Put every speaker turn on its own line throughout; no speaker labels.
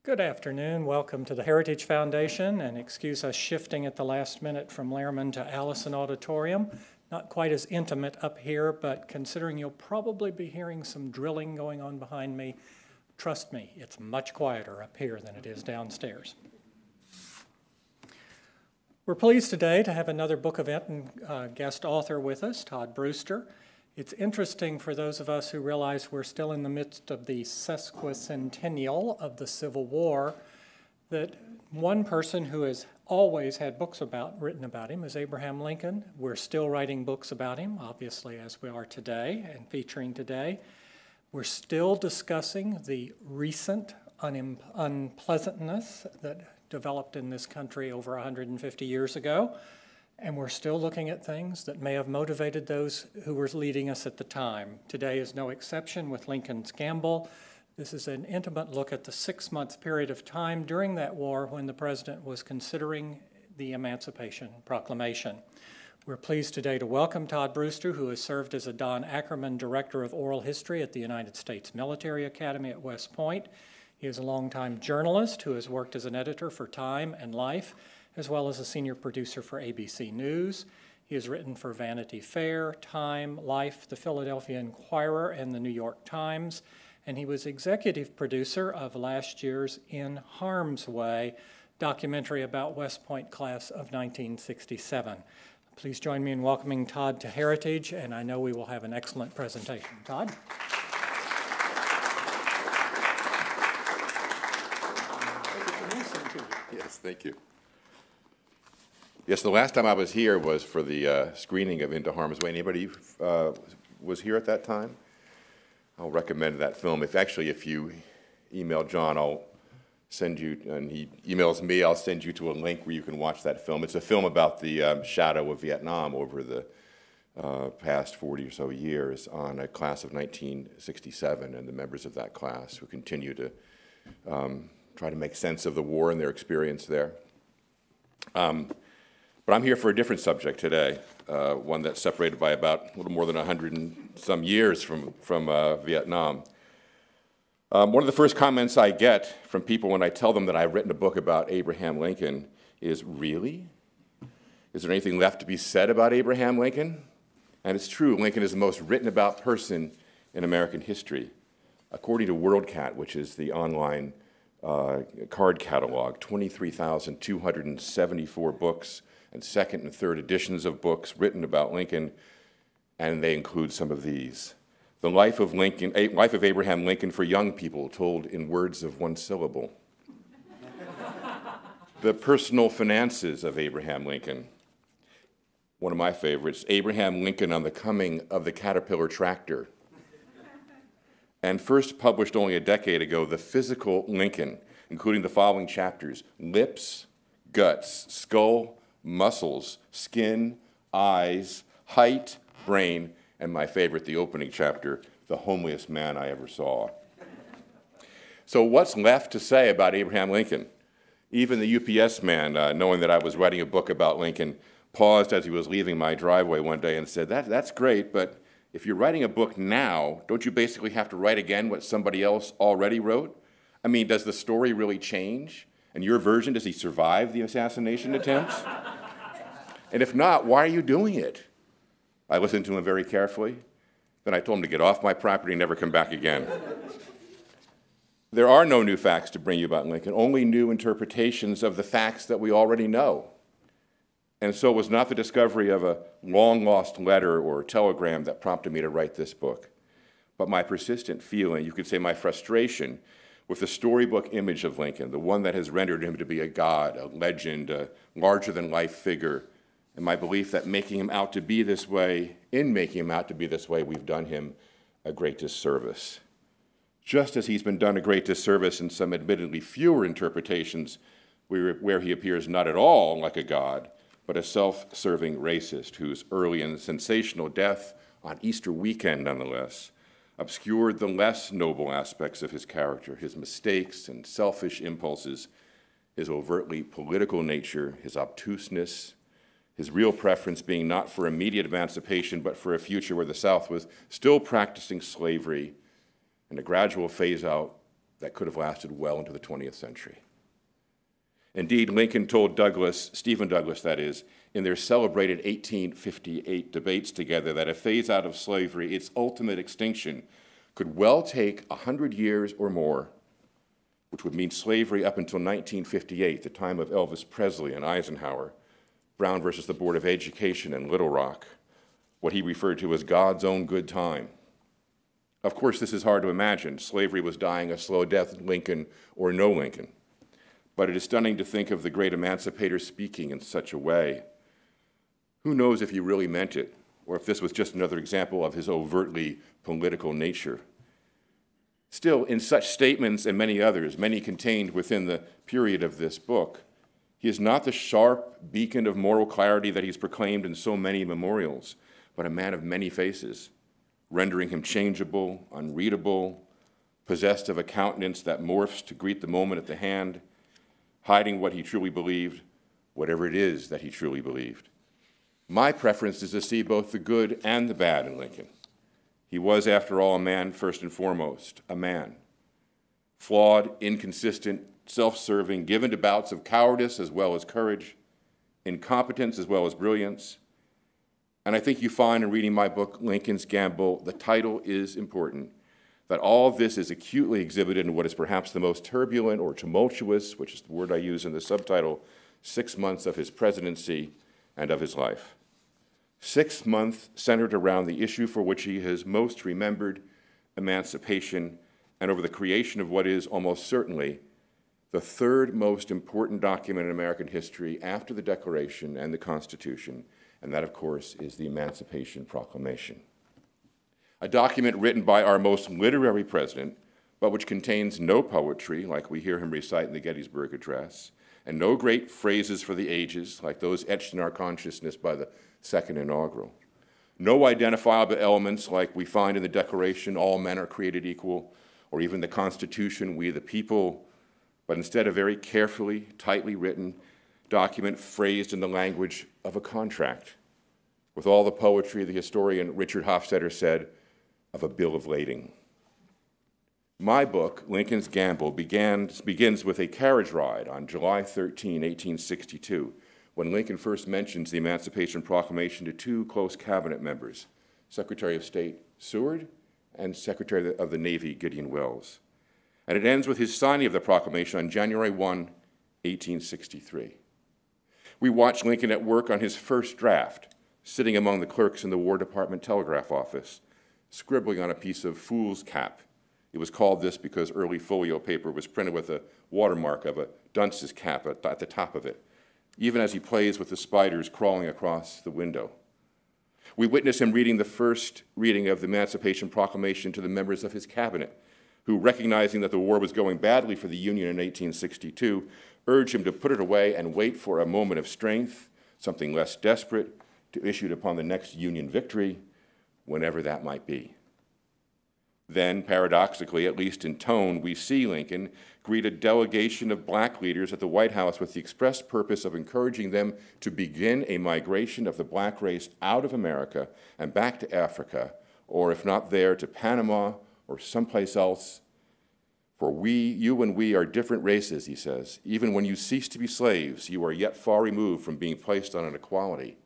Good afternoon. Welcome to the Heritage Foundation, and excuse us shifting at the last minute from Lehrman to Allison Auditorium. Not quite as intimate up here, but considering you'll probably be hearing some drilling going on behind me, trust me, it's much quieter up here than it is downstairs. We're pleased today to have another book event and guest author with us, Todd Brewster. It's interesting for those of us who realize we're still in the midst of the sesquicentennial of the Civil War, that one person who has always had books written about him is Abraham Lincoln. We're still writing books about him, obviously, as we are today and featuring today. We're still discussing the recent unpleasantness that developed in this country over 150 years ago. And we're still looking at things that may have motivated those who were leading us at the time. Today is no exception with Lincoln's Gamble. This is an intimate look at the 6-month period of time during that war when the president was considering the Emancipation Proclamation. We're pleased today to welcome Todd Brewster, who has served as a Don Ackerman Director of Oral History at the United States Military Academy at West Point. He is a longtime journalist who has worked as an editor for Time and Life, as well as a senior producer for ABC News. He has written for Vanity Fair, Time, Life, the Philadelphia Inquirer, and the New York Times, and he was executive producer of last year's In Harm's Way documentary about West Point class of 1967. Please join me in welcoming Todd to Heritage, and I know we will have an excellent presentation. Todd?
Yes, thank you. Yes, the last time I was here was for the screening of Into Harm's Way. Anybody was here at that time? I'll recommend that film. If you email John, I'll send you, and he emails me, I'll send you to a link where you can watch that film. It's a film about the shadow of Vietnam over the past 40 or so years on a class of 1967 and the members of that class who continue to try to make sense of the war and their experience there. But I'm here for a different subject today, one that's separated by about a little more than 100 and some years from Vietnam. One of the first comments I get from people when I tell them that I've written a book about Abraham Lincoln is, really? Is there anything left to be said about Abraham Lincoln? And it's true, Lincoln is the most written about person in American history. According to WorldCat, which is the online card catalog, 23,274 books and second and third editions of books written about Lincoln, and they include some of these. The life of Abraham Lincoln for young people, told in words of one syllable. The personal finances of Abraham Lincoln. One of my favorites, Abraham Lincoln on the coming of the Caterpillar tractor. And first published only a decade ago, The Physical Lincoln, including the following chapters: lips, guts, skull, muscles, skin, eyes, height, brain, and my favorite, the opening chapter, The Homeliest Man I Ever Saw. So what's left to say about Abraham Lincoln? Even the UPS man, knowing that I was writing a book about Lincoln, paused as he was leaving my driveway one day and said, that's great, but if you're writing a book now, don't you basically have to write again what somebody else already wrote? I mean, does the story really change? And your version, does he survive the assassination attempts? And if not, why are you doing it? I listened to him very carefully. Then I told him to get off my property and never come back again. There are no new facts to bring you about Lincoln, only new interpretations of the facts that we already know. And so it was not the discovery of a long-lost letter or telegram that prompted me to write this book, but my persistent feeling, you could say my frustration, with the storybook image of Lincoln, the one that has rendered him to be a god, a legend, a larger-than-life figure, and my belief that making him out to be this way, we've done him a great disservice. Just as he's been done a great disservice in some admittedly fewer interpretations where he appears not at all like a god, but a self-serving racist whose early and sensational death on Easter weekend, nonetheless, obscured the less noble aspects of his character, his mistakes and selfish impulses, his overtly political nature, his obtuseness, his real preference being not for immediate emancipation, but for a future where the South was still practicing slavery, and a gradual phase out that could have lasted well into the 20th century. Indeed, Lincoln told Douglas, Stephen Douglas that is, in their celebrated 1858 debates together that a phase out of slavery, its ultimate extinction, could well take 100 years or more, which would mean slavery up until 1958, the time of Elvis Presley and Eisenhower, Brown versus the Board of Education and Little Rock, what he referred to as God's own good time. Of course, this is hard to imagine. Slavery was dying a slow death, Lincoln or no Lincoln. But it is stunning to think of the great emancipator speaking in such a way. Who knows if he really meant it, or if this was just another example of his overtly political nature. Still, in such statements and many others, many contained within the period of this book, he is not the sharp beacon of moral clarity that he's proclaimed in so many memorials, but a man of many faces, rendering him changeable, unreadable, possessed of a countenance that morphs to greet the moment at the hand, hiding what he truly believed, whatever it is that he truly believed. My preference is to see both the good and the bad in Lincoln. He was, after all, a man first and foremost, a man. Flawed, inconsistent, self-serving, given to bouts of cowardice as well as courage, incompetence as well as brilliance. And I think you find in reading my book, Lincoln's Gamble, the title is important, that all of this is acutely exhibited in what is perhaps the most turbulent or tumultuous, which is the word I use in the subtitle, 6 months of his presidency and of his life. 6 months centered around the issue for which he has most remembered, emancipation, and over the creation of what is almost certainly the third most important document in American history after the Declaration and the Constitution, and that, of course, is the Emancipation Proclamation. A document written by our most literary president, but which contains no poetry, like we hear him recite in the Gettysburg Address, and no great phrases for the ages, like those etched in our consciousness by the Second Inaugural. No identifiable elements like we find in the Declaration, all men are created equal, or even the Constitution, we the people, but instead a very carefully, tightly written document phrased in the language of a contract, with all the poetry, the historian Richard Hofstadter said, of a bill of lading. My book, Lincoln's Gamble, begins with a carriage ride on July 13, 1862, when Lincoln first mentions the Emancipation Proclamation to two close cabinet members, Secretary of State Seward and Secretary of the Navy Gideon Welles. And it ends with his signing of the proclamation on January 1, 1863. We watch Lincoln at work on his first draft, sitting among the clerks in the War Department telegraph office, scribbling on a piece of fool's cap. It was called this because early folio paper was printed with a watermark of a dunce's cap at the top of it, even as he plays with the spiders crawling across the window. We witness him reading the first reading of the Emancipation Proclamation to the members of his cabinet, who, recognizing that the war was going badly for the Union in 1862, urged him to put it away and wait for a moment of strength, something less desperate, to issue it upon the next Union victory, whenever that might be. Then, paradoxically, at least in tone, we see Lincoln greet a delegation of black leaders at the White House with the express purpose of encouraging them to begin a migration of the black race out of America and back to Africa, or if not there, to Panama or someplace else. For you and we are different races, he says. Even when you cease to be slaves, you are yet far removed from being placed on an equality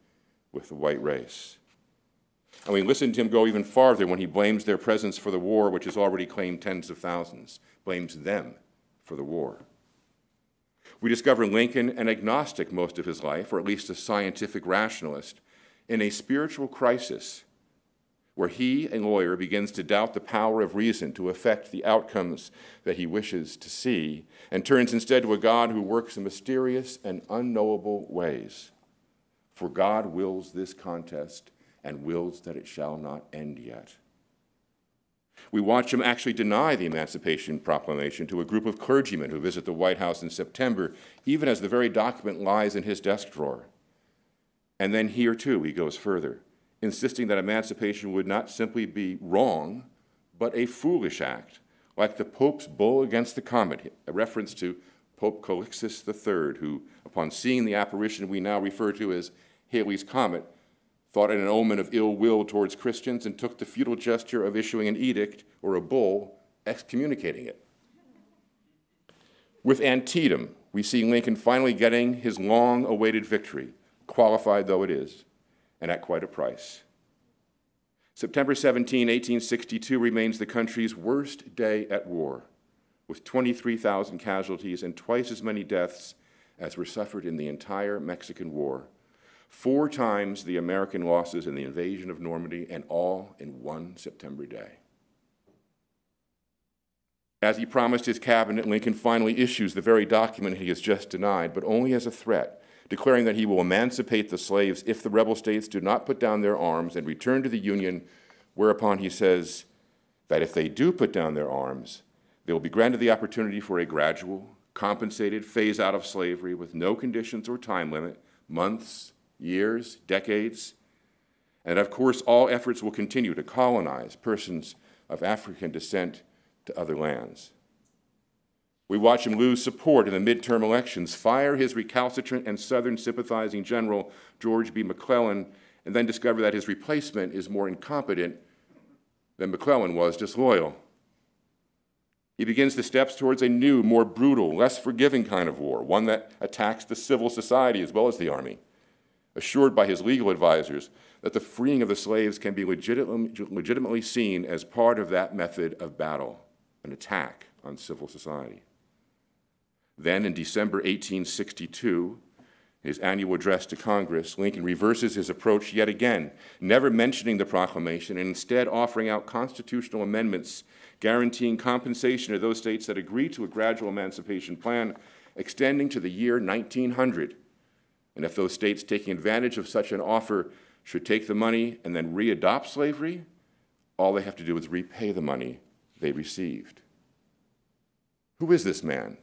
with the white race. And we listen to him go even farther when he blames their presence for the war, which has already claimed tens of thousands, blames them for the war. We discover Lincoln an agnostic most of his life, or at least a scientific rationalist, in a spiritual crisis where he, a lawyer, begins to doubt the power of reason to affect the outcomes that he wishes to see, and turns instead to a God who works in mysterious and unknowable ways. For God wills this contest and wills that it shall not end yet. We watch him actually deny the Emancipation Proclamation to a group of clergymen who visit the White House in September, even as the very document lies in his desk drawer. And then here, too, he goes further, insisting that emancipation would not simply be wrong, but a foolish act, like the Pope's bull against the comet, a reference to Pope Calixtus III, who, upon seeing the apparition we now refer to as Halley's Comet, thought it an omen of ill will towards Christians and took the futile gesture of issuing an edict or a bull excommunicating it. With Antietam, we see Lincoln finally getting his long-awaited victory, qualified though it is, and at quite a price. September 17, 1862 remains the country's worst day at war, with 23,000 casualties and twice as many deaths as were suffered in the entire Mexican War, 4 times the American losses in the invasion of Normandy, and all in one September day. As he promised his cabinet, Lincoln finally issues the very document he has just denied, but only as a threat, declaring that he will emancipate the slaves if the rebel states do not put down their arms and return to the Union, whereupon he says that if they do put down their arms, they will be granted the opportunity for a gradual, compensated phase out of slavery with no conditions or time limit, months, years, decades, and of course all efforts will continue to colonize persons of African descent to other lands. We watch him lose support in the midterm elections, fire his recalcitrant and Southern sympathizing general, George B. McClellan, and then discover that his replacement is more incompetent than McClellan was disloyal. He begins the steps towards a new, more brutal, less forgiving kind of war, one that attacks the civil society as well as the army, assured by his legal advisors that the freeing of the slaves can be legitimately seen as part of that method of battle, an attack on civil society. Then, in December 1862, his annual address to Congress, Lincoln reverses his approach yet again, never mentioning the proclamation and instead offering out constitutional amendments guaranteeing compensation to those states that agree to a gradual emancipation plan extending to the year 1900. And if those states taking advantage of such an offer should take the money and then readopt slavery, all they have to do is repay the money they received. Who is this man?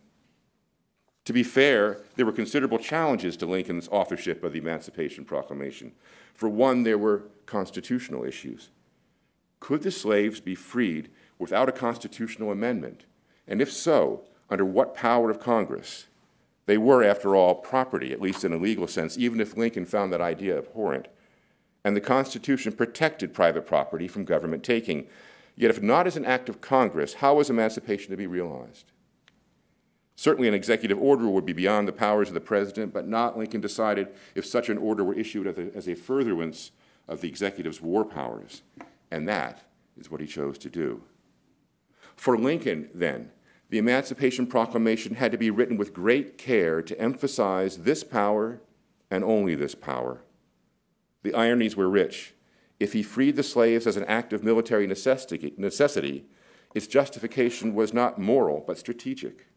To be fair, there were considerable challenges to Lincoln's authorship of the Emancipation Proclamation. For one, there were constitutional issues. Could the slaves be freed without a constitutional amendment? And if so, under what power of Congress? They were, after all, property, at least in a legal sense, even if Lincoln found that idea abhorrent. And the Constitution protected private property from government taking. Yet if not as an act of Congress, how was emancipation to be realized? Certainly an executive order would be beyond the powers of the president, but not, Lincoln decided, if such an order were issued as a furtherance of the executive's war powers. And that is what he chose to do. For Lincoln, then, the Emancipation Proclamation had to be written with great care to emphasize this power and only this power. The ironies were rich. If he freed the slaves as an act of military necessity, its justification was not moral but strategic.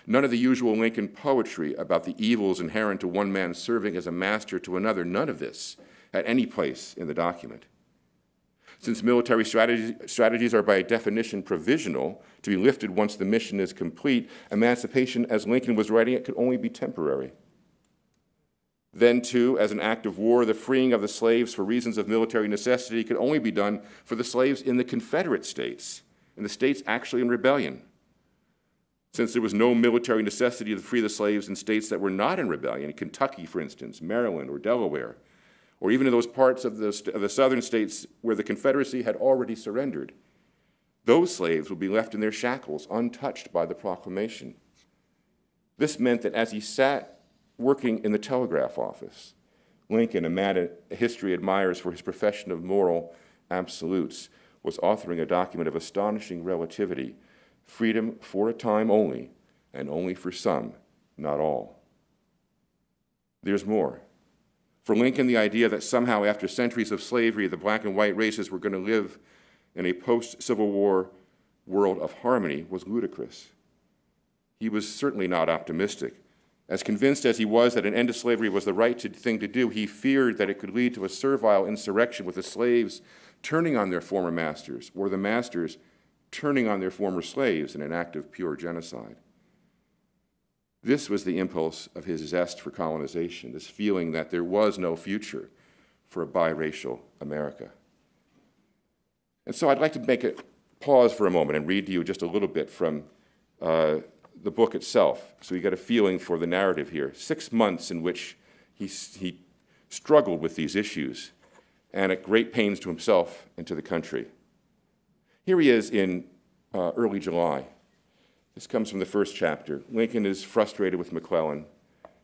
None of the usual Lincoln poetry about the evils inherent to one man serving as a master to another, none of this had any place in the document. Since military strategies are by definition provisional, to be lifted once the mission is complete, emancipation, as Lincoln was writing it, could only be temporary. Then, too, as an act of war, the freeing of the slaves for reasons of military necessity could only be done for the slaves in the Confederate states, in the states actually in rebellion. Since there was no military necessity to free the slaves in states that were not in rebellion, in Kentucky, for instance, Maryland or Delaware, or even in those parts of the southern states where the Confederacy had already surrendered, those slaves would be left in their shackles, untouched by the proclamation. This meant that as he sat working in the telegraph office, Lincoln, a man history admires for his profession of moral absolutes, was authoring a document of astonishing relativity, freedom for a time only, and only for some, not all. There's more. For Lincoln, the idea that somehow after centuries of slavery, the black and white races were going to live in a post-Civil War world of harmony was ludicrous. He was certainly not optimistic. As convinced as he was that an end to slavery was the right thing to do, he feared that it could lead to a servile insurrection with the slaves turning on their former masters, or the masters turning on their former slaves in an act of pure genocide. This was the impulse of his zest for colonization, this feeling that there was no future for a biracial America. And so I'd like to make a pause for a moment and read to you just a little bit from the book itself, so you get a feeling for the narrative here. 6 months in which he struggled with these issues, and at great pains to himself and to the country. Here he is in early July. This comes from the first chapter. Lincoln is frustrated with McClellan.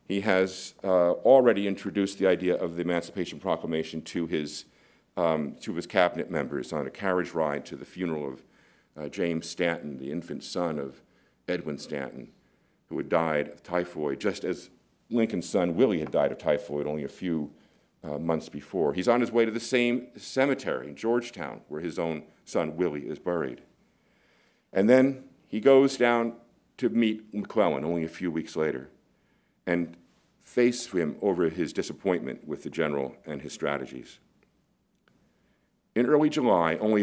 He has already introduced the idea of the Emancipation Proclamation to his cabinet members on a carriage ride to the funeral of James Stanton, the infant son of Edwin Stanton, who had died of typhoid, just as Lincoln's son Willie had died of typhoid only a few months before. He's on his way to the same cemetery in Georgetown where his own son Willie is buried. And then he goes down to meet McClellan only a few weeks later and face him over his disappointment with the general and his strategies. In early July, only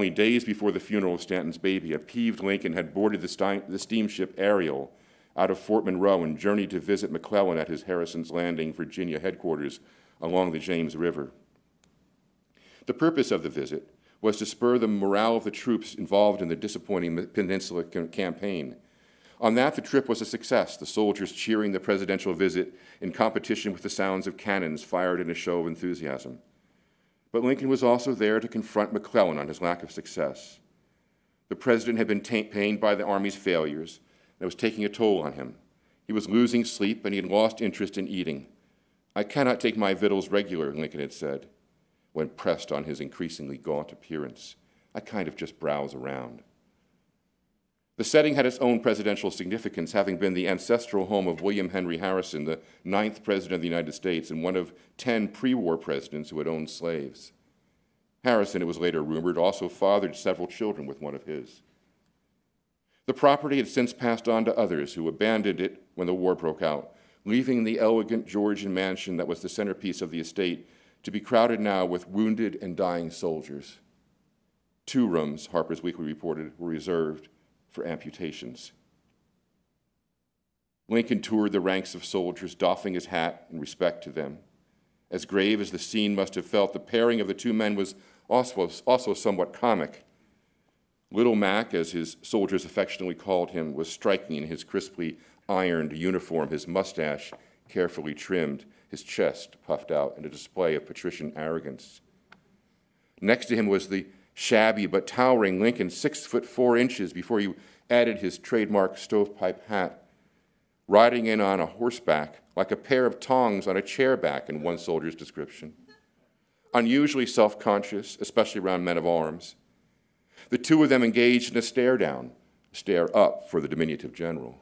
days before the funeral of Stanton's baby, a peeved Lincoln had boarded the steamship Ariel out of Fort Monroe and journeyed to visit McClellan at his Harrison's Landing, Virginia headquarters along the James River. The purpose of the visit was to spur the morale of the troops involved in the disappointing Peninsula campaign. On that, the trip was a success, the soldiers cheering the presidential visit in competition with the sounds of cannons fired in a show of enthusiasm. But Lincoln was also there to confront McClellan on his lack of success. The president had been pained by the Army's failures, and it was taking a toll on him. He was losing sleep, and he had lost interest in eating. "I cannot take my victuals regular," Lincoln had said, when pressed on his increasingly gaunt appearance. "I kind of just browse around." The setting had its own presidential significance, having been the ancestral home of William Henry Harrison, the 9th President of the United States and one of 10 pre-war presidents who had owned slaves. Harrison, it was later rumored, also fathered several children with one of his. The property had since passed on to others who abandoned it when the war broke out, leaving the elegant Georgian mansion that was the centerpiece of the estate to be crowded now with wounded and dying soldiers. 2 rooms, Harper's Weekly reported, were reserved for amputations. Lincoln toured the ranks of soldiers, doffing his hat in respect to them. As grave as the scene must have felt, the pairing of the 2 men was also somewhat comic. Little Mac, as his soldiers affectionately called him, was striking in his crisply ironed uniform, his mustache carefully trimmed, his chest puffed out in a display of patrician arrogance. Next to him was the shabby but towering Lincoln, 6'4" before he added his trademark stovepipe hat, riding in on a horseback like a pair of tongs on a chairback, in one soldier's description. Unusually self-conscious, especially around men of arms. The 2 of them engaged in a stare-down, stare-up for the diminutive general.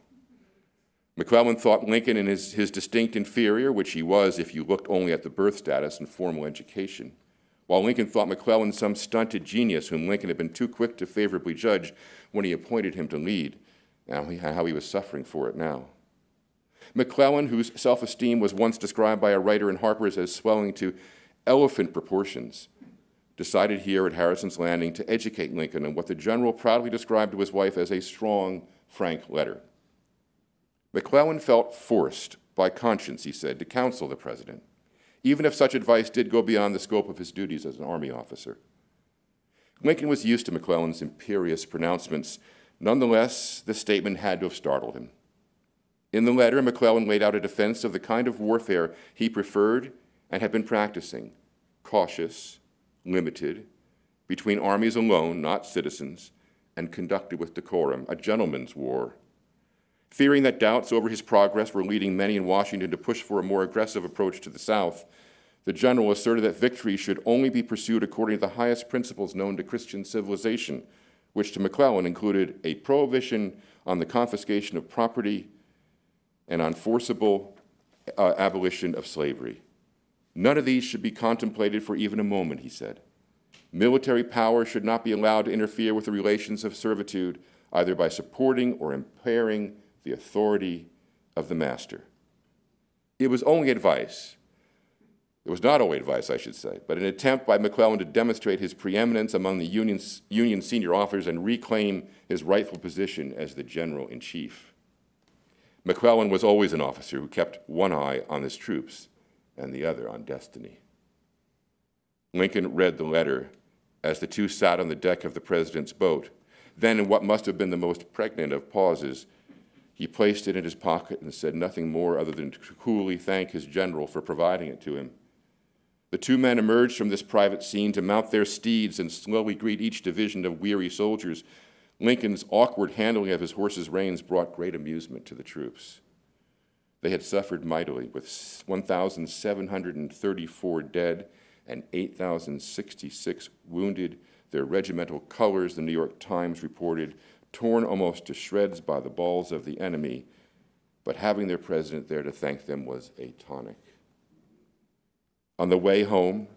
McClellan thought Lincoln in his distinct inferior, which he was if you looked only at the birth status and formal education, while Lincoln thought McClellan some stunted genius whom Lincoln had been too quick to favorably judge when he appointed him to lead, and how he was suffering for it now. McClellan, whose self-esteem was once described by a writer in Harper's as swelling to elephant proportions, decided here at Harrison's Landing to educate Lincoln on what the general proudly described to his wife as a strong, frank letter. McClellan felt forced by conscience, he said, to counsel the president, even if such advice did go beyond the scope of his duties as an Army officer. Lincoln was used to McClellan's imperious pronouncements. Nonetheless, this statement had to have startled him. In the letter, McClellan laid out a defense of the kind of warfare he preferred and had been practicing: cautious, limited, between armies alone, not citizens, and conducted with decorum, a gentleman's war. Fearing that doubts over his progress were leading many in Washington to push for a more aggressive approach to the South, the general asserted that victory should only be pursued according to the highest principles known to Christian civilization, which to McClellan included a prohibition on the confiscation of property and on forcible abolition of slavery. None of these should be contemplated for even a moment, he said. Military power should not be allowed to interfere with the relations of servitude, either by supporting or impairing the authority of the master. It was only advice. It was not only advice, I should say, but an attempt by McClellan to demonstrate his preeminence among the Union senior officers and reclaim his rightful position as the general-in-chief. McClellan was always an officer who kept one eye on his troops and the other on destiny. Lincoln read the letter as the 2 sat on the deck of the president's boat. Then, in what must have been the most pregnant of pauses, he placed it in his pocket and said nothing more other than to coolly thank his general for providing it to him. The 2 men emerged from this private scene to mount their steeds and slowly greet each division of weary soldiers. Lincoln's awkward handling of his horse's reins brought great amusement to the troops. They had suffered mightily, with 1,734 dead and 8,066 wounded, their regimental colors, the New York Times reported, torn almost to shreds by the balls of the enemy, but having their president there to thank them was a tonic. On the way home,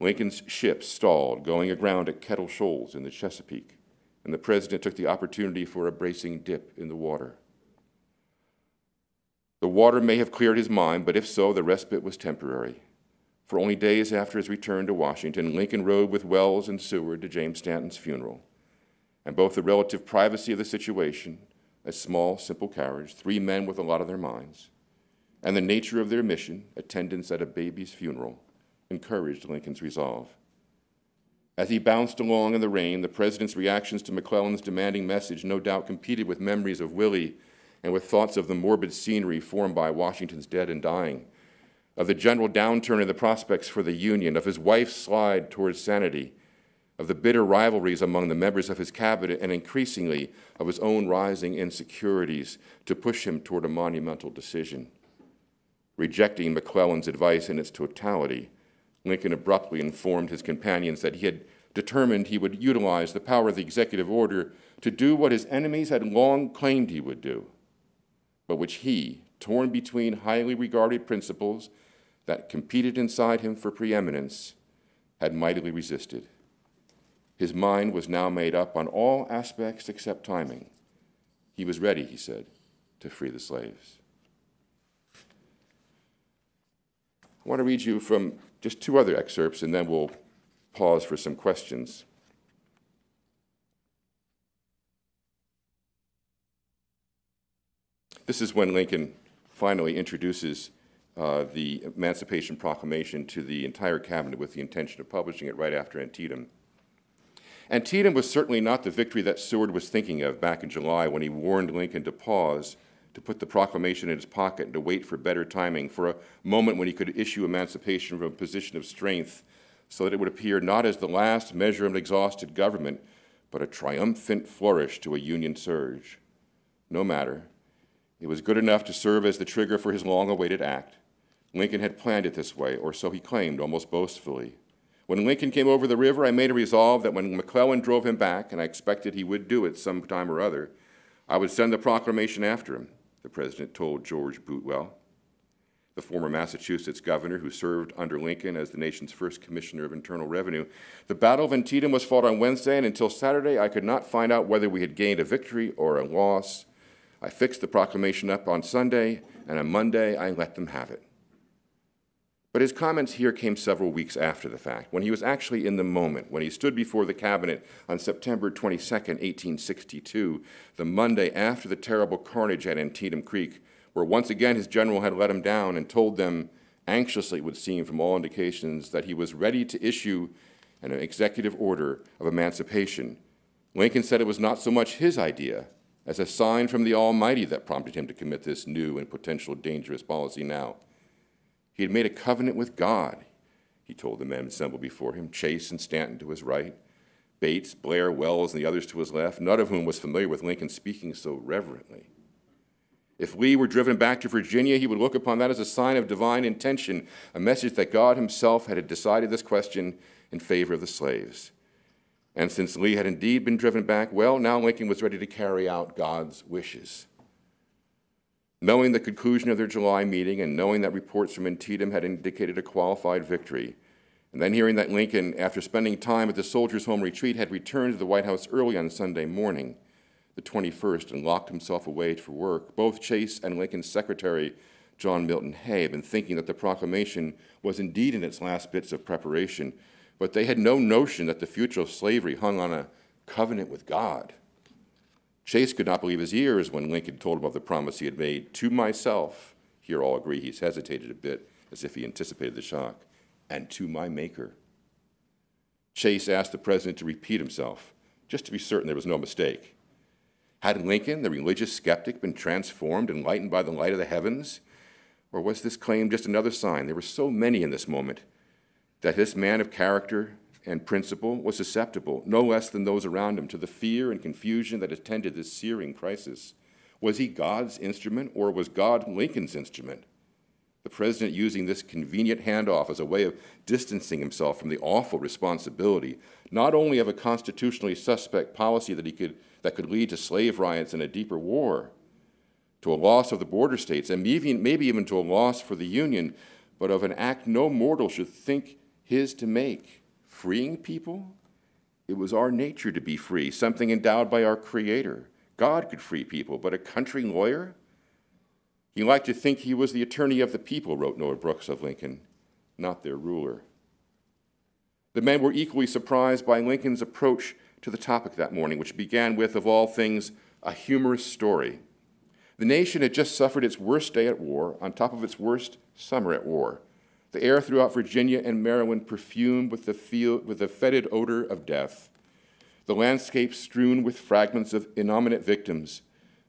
Lincoln's ship stalled, going aground at Kettle Shoals in the Chesapeake, and the president took the opportunity for a bracing dip in the water. The water may have cleared his mind, but if so, the respite was temporary. For only days after his return to Washington, Lincoln rode with Wells and Seward to James Stanton's funeral, and both the relative privacy of the situation, a small, simple carriage, 3 men with a lot on their minds, and the nature of their mission, attendance at a baby's funeral, encouraged Lincoln's resolve. As he bounced along in the rain, the president's reactions to McClellan's demanding message no doubt competed with memories of Willie and with thoughts of the morbid scenery formed by Washington's dead and dying, of the general downturn in the prospects for the Union, of his wife's slide towards sanity, of the bitter rivalries among the members of his cabinet, and increasingly of his own rising insecurities to push him toward a monumental decision. Rejecting McClellan's advice in its totality, Lincoln abruptly informed his companions that he had determined he would utilize the power of the executive order to do what his enemies had long claimed he would do, but which he, torn between highly regarded principles that competed inside him for preeminence, had mightily resisted. His mind was now made up on all aspects except timing. He was ready, he said, to free the slaves. I want to read you from just 2 other excerpts, and then we'll pause for some questions. This is when Lincoln finally introduces the Emancipation Proclamation to the entire cabinet with the intention of publishing it right after Antietam. Antietam was certainly not the victory that Seward was thinking of back in July when he warned Lincoln to pause, to put the proclamation in his pocket, and to wait for better timing, for a moment when he could issue emancipation from a position of strength so that it would appear not as the last measure of an exhausted government, but a triumphant flourish to a Union surge. No matter. It was good enough to serve as the trigger for his long-awaited act. Lincoln had planned it this way, or so he claimed, almost boastfully. When Lincoln came over the river, I made a resolve that when McClellan drove him back, and I expected he would do it some time or other, I would send the proclamation after him, the president told George Boutwell, the former Massachusetts governor who served under Lincoln as the nation's first commissioner of internal revenue. The Battle of Antietam was fought on Wednesday, and until Saturday, I could not find out whether we had gained a victory or a loss. I fixed the proclamation up on Sunday, and on Monday, I let them have it. But his comments here came several weeks after the fact, when he was actually in the moment, when he stood before the cabinet on September 22nd, 1862, the Monday after the terrible carnage at Antietam Creek, where once again his general had let him down and told them, anxiously it would seem from all indications, that he was ready to issue an executive order of emancipation. Lincoln said it was not so much his idea as a sign from the Almighty that prompted him to commit this new and potential dangerous policy now. He had made a covenant with God, he told the men assembled before him, Chase and Stanton to his right, Bates, Blair, Wells, and the others to his left, none of whom was familiar with Lincoln speaking so reverently. If Lee were driven back to Virginia, he would look upon that as a sign of divine intention, a message that God himself had decided this question in favor of the slaves. And since Lee had indeed been driven back, well, now Lincoln was ready to carry out God's wishes. Knowing the conclusion of their July meeting and knowing that reports from Antietam had indicated a qualified victory, and then hearing that Lincoln, after spending time at the Soldiers' Home retreat, had returned to the White House early on Sunday morning, the 21st, and locked himself away for work, both Chase and Lincoln's secretary, John Milton Hay, had been thinking that the proclamation was indeed in its last bits of preparation, but they had no notion that the future of slavery hung on a covenant with God. Chase could not believe his ears when Lincoln told him of the promise he had made to myself. Here all agree he's hesitated a bit, as if he anticipated the shock. And to my Maker. Chase asked the president to repeat himself, just to be certain there was no mistake. Had Lincoln, the religious skeptic, been transformed, enlightened by the light of the heavens? Or was this claim just another sign? There were so many in this moment that this man of character, and principle, was susceptible, no less than those around him, to the fear and confusion that attended this searing crisis. Was he God's instrument, or was God Lincoln's instrument? The president using this convenient handoff as a way of distancing himself from the awful responsibility, not only of a constitutionally suspect policy that could lead to slave riots and a deeper war, to a loss of the border states, and maybe even to a loss for the Union, but of an act no mortal should think his to make, freeing people? It was our nature to be free, something endowed by our Creator. God could free people, but a country lawyer? He liked to think he was the attorney of the people, wrote Noah Brooks of Lincoln, not their ruler. The men were equally surprised by Lincoln's approach to the topic that morning, which began with, of all things, a humorous story. The nation had just suffered its worst day at war, on top of its worst summer at war. The air throughout Virginia and Maryland perfumed with the fetid odor of death. The landscape strewn with fragments of innominate victims.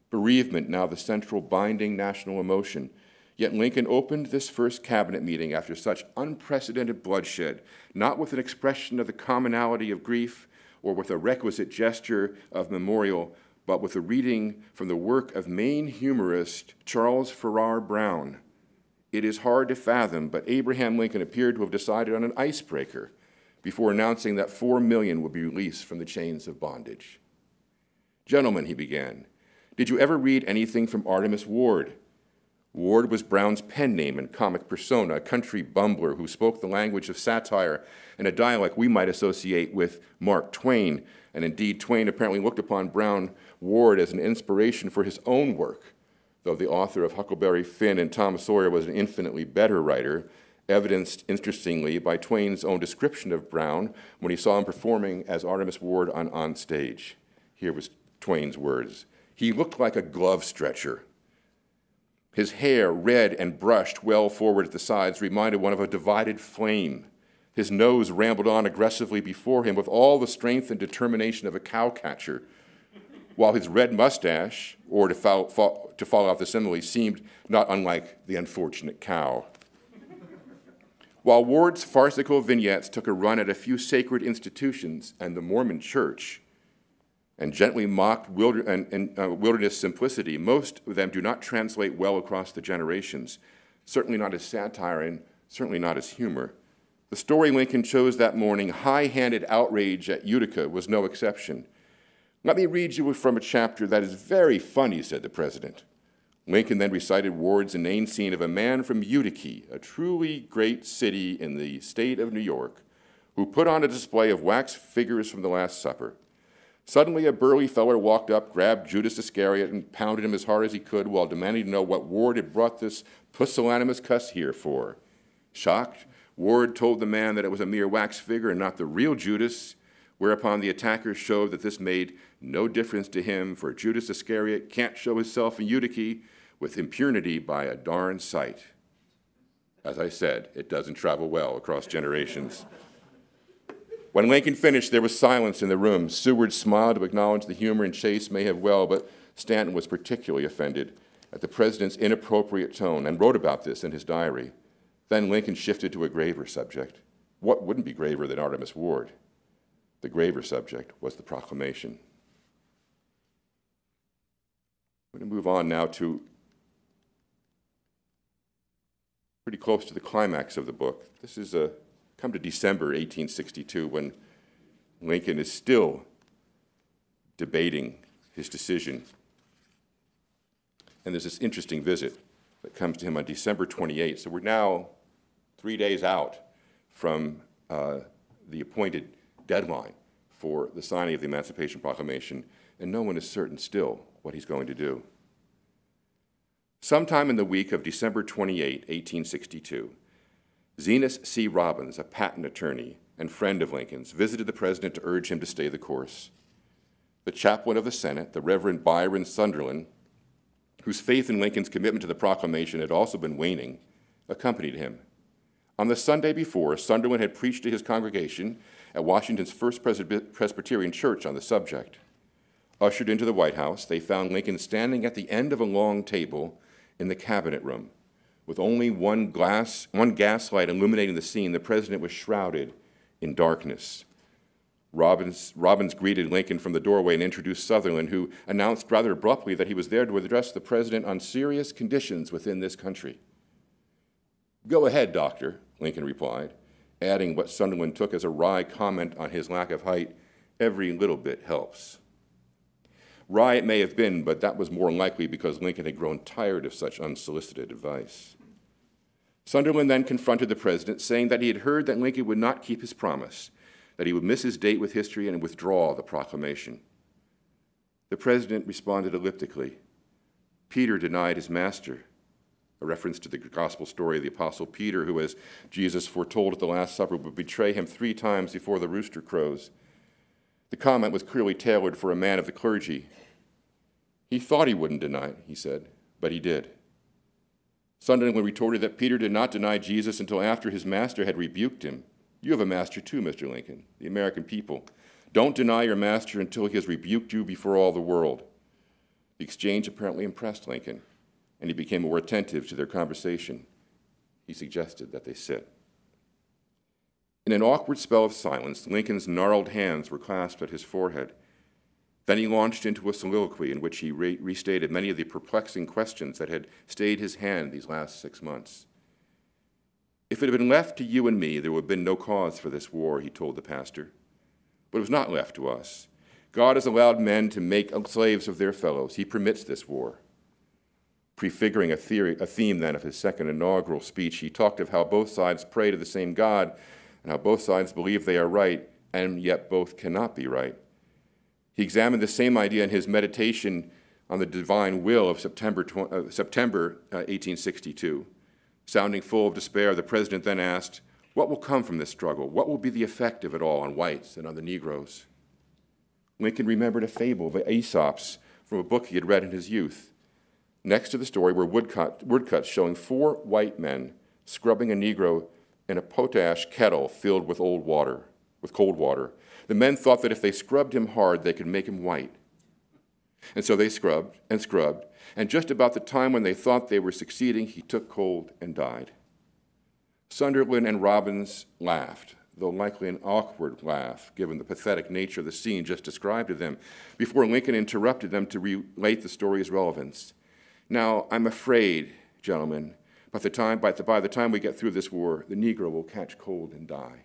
Bereavement now the central binding national emotion. Yet Lincoln opened this first cabinet meeting after such unprecedented bloodshed, not with an expression of the commonality of grief or with a requisite gesture of memorial, but with a reading from the work of Maine humorist Charles Farrar Brown. It is hard to fathom, but Abraham Lincoln appeared to have decided on an icebreaker before announcing that 4 million would be released from the chains of bondage. "Gentlemen," he began, "did you ever read anything from Artemus Ward?" Ward was Brown's pen name and comic persona, a country bumbler who spoke the language of satire and a dialect we might associate with Mark Twain. And indeed, Twain apparently looked upon Ward as an inspiration for his own work, though the author of Huckleberry Finn and Tom Sawyer was an infinitely better writer, evidenced, interestingly, by Twain's own description of Brown when he saw him performing as Artemus Ward on stage. Here was Twain's words. "He looked like a glove stretcher. His hair, red and brushed well forward at the sides, reminded one of a divided flame. His nose rambled on aggressively before him with all the strength and determination of a cowcatcher, while his red mustache, or to follow out the simile, seemed not unlike the unfortunate cow." While Ward's farcical vignettes took a run at a few sacred institutions and the Mormon Church, and gently mocked wilderness simplicity, most of them do not translate well across the generations, certainly not as satire and certainly not as humor. The story Lincoln chose that morning, high-handed outrage at Utica, was no exception. "Let me read you from a chapter that is very funny," said the president. Lincoln then recited Ward's inane scene of a man from Utica, a truly great city in the state of New York, who put on a display of wax figures from the Last Supper. Suddenly, a burly feller walked up, grabbed Judas Iscariot, and pounded him as hard as he could while demanding to know what Ward had brought this pusillanimous cuss here for. Shocked, Ward told the man that it was a mere wax figure and not the real Judas, whereupon the attacker showed that this made no difference to him, for Judas Iscariot can't show himself in Utica with impunity by a darn sight. As I said, it doesn't travel well across generations. When Lincoln finished, there was silence in the room. Seward smiled to acknowledge the humor, and Chase may have well, but Stanton was particularly offended at the president's inappropriate tone and wrote about this in his diary. Then Lincoln shifted to a graver subject. What wouldn't be graver than Artemus Ward? The graver subject was the proclamation. We're going to move on now to pretty close to the climax of the book. This is come to December 1862, when Lincoln is still debating his decision. And there's this interesting visit that comes to him on December 28th. So we're now 3 days out from the appointed deadline for the signing of the Emancipation Proclamation, and no one is certain still what he's going to do. Sometime in the week of December 28, 1862, Zenas C. Robbins, a patent attorney and friend of Lincoln's, visited the president to urge him to stay the course. The chaplain of the Senate, the Reverend Byron Sunderland, whose faith in Lincoln's commitment to the proclamation had also been waning, accompanied him. On the Sunday before, Sunderland had preached to his congregation at Washington's First Presbyterian Church on the subject. Ushered into the White House, they found Lincoln standing at the end of a long table in the cabinet room. With only one gas light illuminating the scene, the president was shrouded in darkness. Robbins greeted Lincoln from the doorway and introduced Sutherland, who announced rather abruptly that he was there to address the president on serious conditions within this country. "Go ahead, Doctor," Lincoln replied, adding what Sunderland took as a wry comment on his lack of height, "Every little bit helps." Wry it may have been, but that was more likely because Lincoln had grown tired of such unsolicited advice. Sunderland then confronted the president, saying that he had heard that Lincoln would not keep his promise, that he would miss his date with history and withdraw the proclamation. The president responded elliptically. Peter denied his master, a reference to the gospel story of the Apostle Peter, who, as Jesus foretold at the Last Supper, would betray him 3 times before the rooster crows. The comment was clearly tailored for a man of the clergy. He thought he wouldn't deny, he said, but he did. Sunderland retorted that Peter did not deny Jesus until after his master had rebuked him. "You have a master too, Mr. Lincoln, the American people. Don't deny your master until he has rebuked you before all the world." The exchange apparently impressed Lincoln, and he became more attentive to their conversation. He suggested that they sit. In an awkward spell of silence, Lincoln's gnarled hands were clasped at his forehead. Then he launched into a soliloquy in which he restated many of the perplexing questions that had stayed his hand these last 6 months. "If it had been left to you and me, there would have been no cause for this war," he told the pastor. But it was not left to us. God has allowed men to make slaves of their fellows. He permits this war. Prefiguring a theme then of his second inaugural speech, he talked of how both sides pray to the same God and how both sides believe they are right, and yet both cannot be right. He examined the same idea in his meditation on the divine will of September 1862. Sounding full of despair, the president then asked, "What will come from this struggle? What will be the effect of it all on whites and on the Negroes?" Lincoln remembered a fable of Aesop's from a book he had read in his youth. Next to the story were woodcuts showing 4 white men scrubbing a Negro in a potash kettle filled with cold water. The men thought that if they scrubbed him hard, they could make him white. And so they scrubbed, and just about the time when they thought they were succeeding, he took cold and died. Sunderland and Robbins laughed, though likely an awkward laugh, given the pathetic nature of the scene just described to them, before Lincoln interrupted them to relate the story's relevance. "Now, I'm afraid, gentlemen, by the time we get through this war, the Negro will catch cold and die."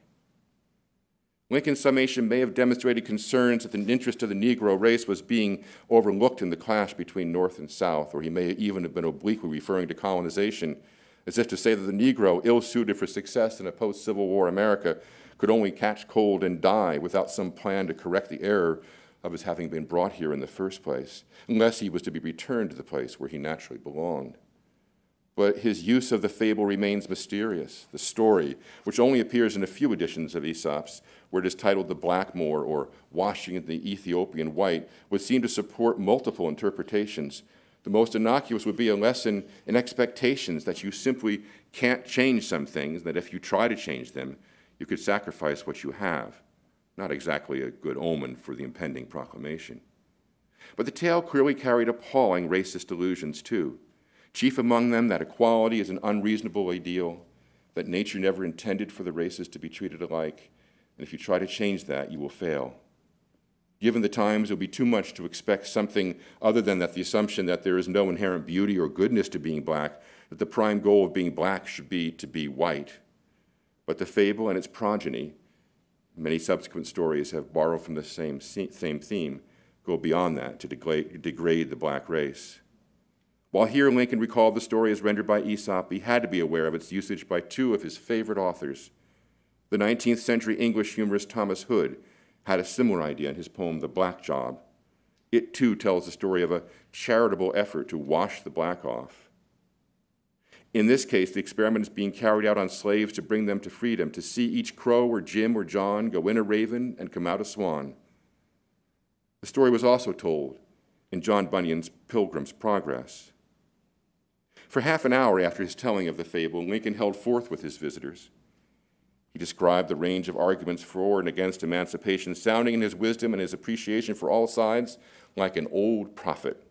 Lincoln's summation may have demonstrated concerns that the interest of the Negro race was being overlooked in the clash between North and South, or he may even have been obliquely referring to colonization, as if to say that the Negro, ill-suited for success in a post-Civil War America, could only catch cold and die without some plan to correct the error of his having been brought here in the first place, unless he was to be returned to the place where he naturally belonged. But his use of the fable remains mysterious. The story, which only appears in a few editions of Aesop's, where it is titled The Blackmoor or Washing the Ethiopian White, would seem to support multiple interpretations. The most innocuous would be a lesson in expectations that you simply can't change some things, that if you try to change them, you could sacrifice what you have. Not exactly a good omen for the impending proclamation. But the tale clearly carried appalling racist illusions, too. Chief among them, that equality is an unreasonable ideal, that nature never intended for the races to be treated alike, and if you try to change that, you will fail. Given the times, it will be too much to expect something other than that the assumption that there is no inherent beauty or goodness to being black, that the prime goal of being black should be to be white. But the fable and its progeny, many subsequent stories have borrowed from the same theme, go beyond that to degrade the black race. While here Lincoln recalled the story as rendered by Aesop, he had to be aware of its usage by 2 of his favorite authors. The 19th century English humorist Thomas Hood had a similar idea in his poem, The Black Job. It too tells the story of a charitable effort to wash the black off. In this case, the experiment is being carried out on slaves to bring them to freedom, to see each Crow or Jim or John go in a raven and come out a swan. The story was also told in John Bunyan's Pilgrim's Progress. For half an hour after his telling of the fable, Lincoln held forth with his visitors. He described the range of arguments for and against emancipation, sounding in his wisdom and his appreciation for all sides like an old prophet.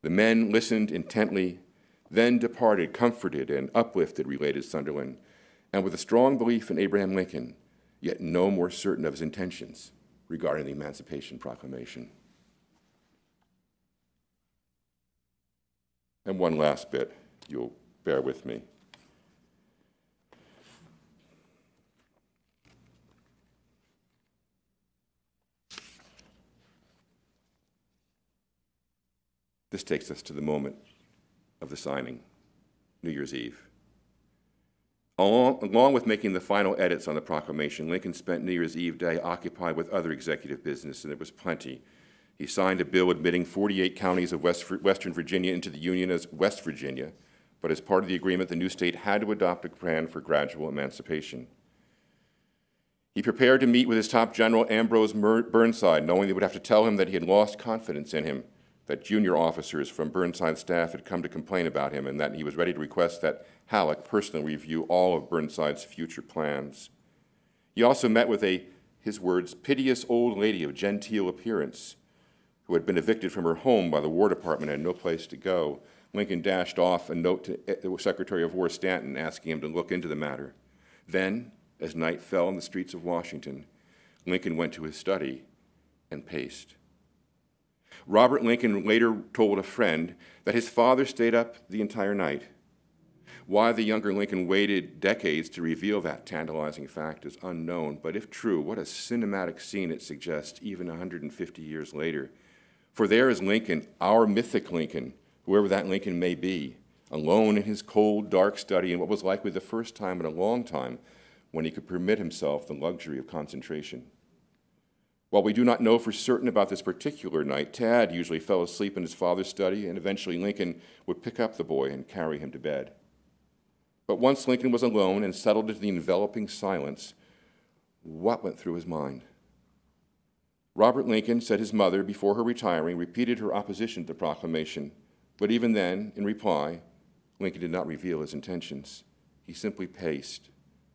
The men listened intently, then departed comforted and uplifted, related Sunderland, and with a strong belief in Abraham Lincoln yet no more certain of his intentions regarding the Emancipation Proclamation. And one last bit, you'll bear with me. This takes us to the moment of the signing, New Year's Eve. Along with making the final edits on the proclamation, Lincoln spent New Year's Eve day occupied with other executive business, and there was plenty. He signed a bill admitting 48 counties of Western Virginia into the Union as West Virginia, but as part of the agreement, the new state had to adopt a plan for gradual emancipation. He prepared to meet with his top general, Ambrose Burnside, knowing they would have to tell him that he had lost confidence in him, that junior officers from Burnside's staff had come to complain about him, and that he was ready to request that Halleck personally review all of Burnside's future plans. He also met with his words, piteous old lady of genteel appearance, who had been evicted from her home by the War Department and had no place to go. Lincoln dashed off a note to Secretary of War Stanton asking him to look into the matter. Then, as night fell on the streets of Washington, Lincoln went to his study and paced. Robert Lincoln later told a friend that his father stayed up the entire night. Why the younger Lincoln waited decades to reveal that tantalizing fact is unknown, but if true, what a cinematic scene it suggests even 150 years later. For there is Lincoln, our mythic Lincoln, whoever that Lincoln may be, alone in his cold, dark study in what was likely the first time in a long time when he could permit himself the luxury of concentration. While we do not know for certain about this particular night, Tad usually fell asleep in his father's study, and eventually Lincoln would pick up the boy and carry him to bed. But once Lincoln was alone and settled into the enveloping silence, what went through his mind? Robert Lincoln said his mother, before her retiring, repeated her opposition to the proclamation, but even then, in reply, Lincoln did not reveal his intentions. He simply paced,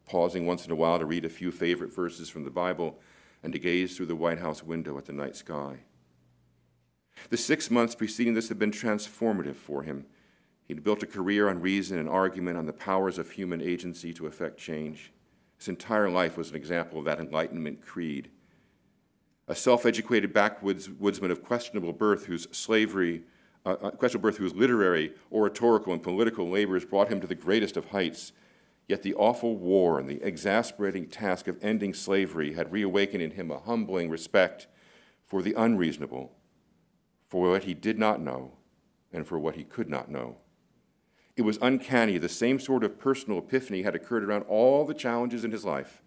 pausing once in a while to read a few favorite verses from the Bible and to gaze through the White House window at the night sky. The 6 months preceding this had been transformative for him. He'd built a career on reason and argument, on the powers of human agency to effect change. His entire life was an example of that Enlightenment creed. A self-educated backwoodsman of questionable birth whose literary, oratorical, and political labors brought him to the greatest of heights, yet the awful war and the exasperating task of ending slavery had reawakened in him a humbling respect for the unreasonable, for what he did not know, and for what he could not know. It was uncanny. The same sort of personal epiphany had occurred around all the challenges in his life.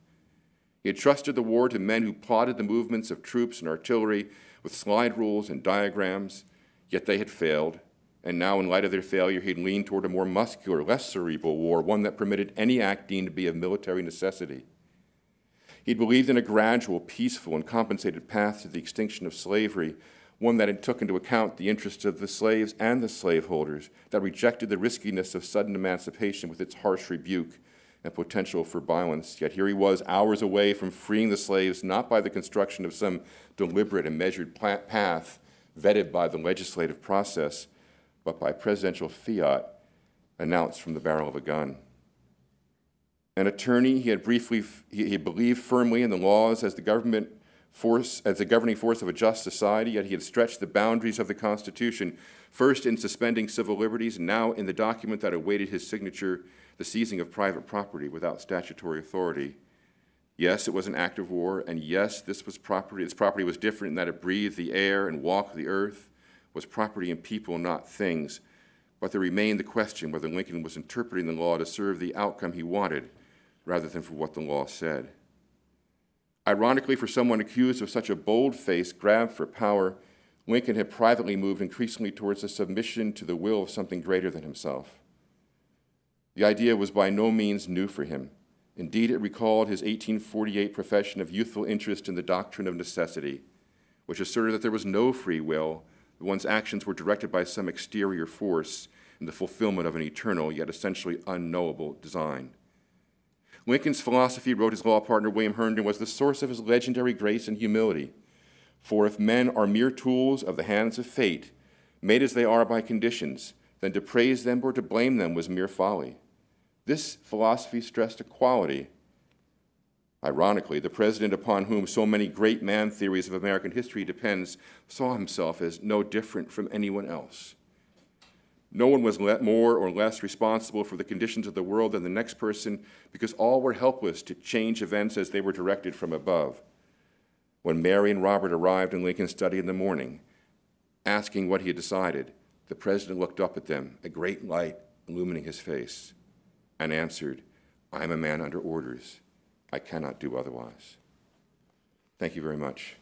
He had trusted the war to men who plotted the movements of troops and artillery with slide rules and diagrams, yet they had failed. And now, in light of their failure, he'd leaned toward a more muscular, less cerebral war, one that permitted any act deemed to be of military necessity. He'd believed in a gradual, peaceful, and compensated path to the extinction of slavery, one that took into account the interests of the slaves and the slaveholders, that rejected the riskiness of sudden emancipation with its harsh rebuke and potential for violence. Yet here he was, hours away from freeing the slaves, not by the construction of some deliberate and measured path vetted by the legislative process, but by presidential fiat announced from the barrel of a gun. An attorney, he believed firmly in the laws as the governing force of a just society, yet he had stretched the boundaries of the Constitution, first in suspending civil liberties, and now in the document that awaited his signature, the seizing of private property without statutory authority. Yes, it was an act of war, and yes, this property was different in that it breathed the air and walked the earth, was property and people, not things. But there remained the question whether Lincoln was interpreting the law to serve the outcome he wanted, rather than for what the law said. Ironically, for someone accused of such a bold-faced grab for power, Lincoln had privately moved increasingly towards a submission to the will of something greater than himself. The idea was by no means new for him. Indeed, it recalled his 1848 profession of youthful interest in the doctrine of necessity, which asserted that there was no free will, that one's actions were directed by some exterior force in the fulfillment of an eternal, yet essentially unknowable design. Lincoln's philosophy, wrote his law partner William Herndon, was the source of his legendary grace and humility. For if men are mere tools of the hands of fate, made as they are by conditions, then to praise them or to blame them was mere folly. This philosophy stressed equality. Ironically, the president upon whom so many great man theories of American history depends saw himself as no different from anyone else. No one was more or less responsible for the conditions of the world than the next person, because all were helpless to change events as they were directed from above. When Mary and Robert arrived in Lincoln's study in the morning, asking what he had decided, the president looked up at them, a great light illumining his face, and answered, "I am a man under orders. I cannot do otherwise." Thank you very much.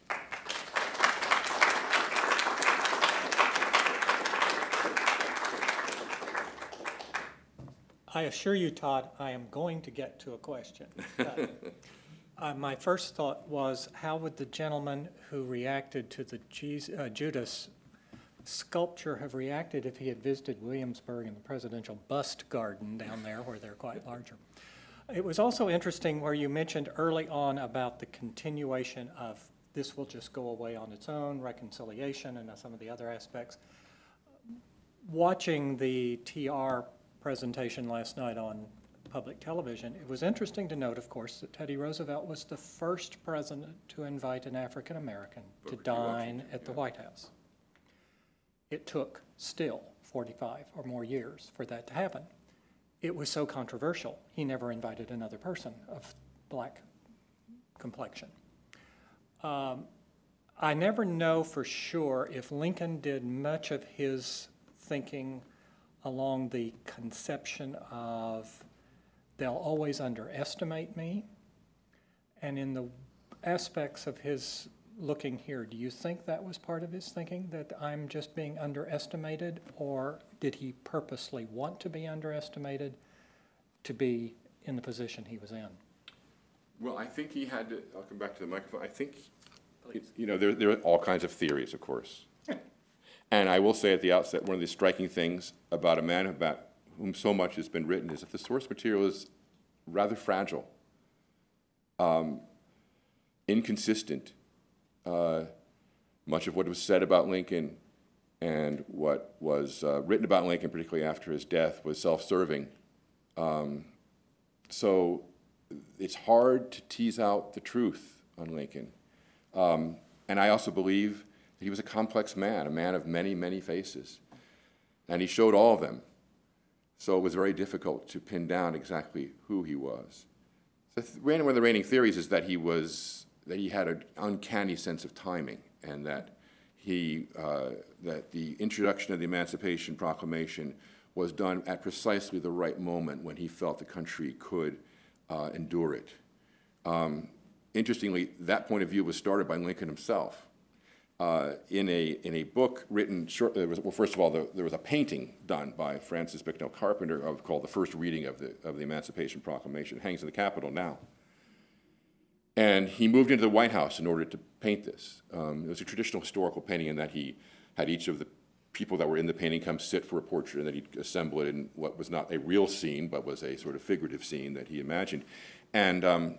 I assure you, Todd, I am going to get to a question. My first thought was, how would the gentleman who reacted to the Judas sculpture have reacted if he had visited Williamsburg and the presidential bust garden down there, where they're quite larger? It was also interesting where you mentioned early on about the continuation of this will just go away on its own, reconciliation, and some of the other aspects. Watching the TR presentation last night on public television, it was interesting to note, of course, that Teddy Roosevelt was the first president to invite an African American to dine at the White House. It took still 45 or more years for that to happen. It was so controversial, he never invited another person of black complexion. I never know for sure if Lincoln did much of his thinking along the conception of they'll always underestimate me, and in the aspects of his looking here, do you think that was part of his thinking, that I'm just being underestimated, or did he purposely want to be underestimated to be in the position he was in?
Well, I think he had to, I'll come back to the microphone, I think, you know, there are all kinds of theories, of course. And I will say at the outset, one of the striking things about a man about whom so much has been written is that the source material is rather fragile, inconsistent. Much of what was said about Lincoln and what was written about Lincoln, particularly after his death, was self-serving. So it's hard to tease out the truth on Lincoln. And I also believe that he was a complex man, a man of many, many faces. And he showed all of them. So it was very difficult to pin down exactly who he was. One of the reigning theories is that he had an uncanny sense of timing, and that that the introduction of the Emancipation Proclamation was done at precisely the right moment when he felt the country could endure it. Interestingly, that point of view was started by Lincoln himself. In a book written shortly, well, first of all, there was a painting done by Francis Bicknell Carpenter called The First Reading of the Emancipation Proclamation. It hangs in the Capitol now. And he moved into the White House in order to paint this. It was a traditional historical painting in that he had each of the people that were in the painting come sit for a portrait, and then he'd assemble it in what was not a real scene, but was a sort of figurative scene that he imagined. And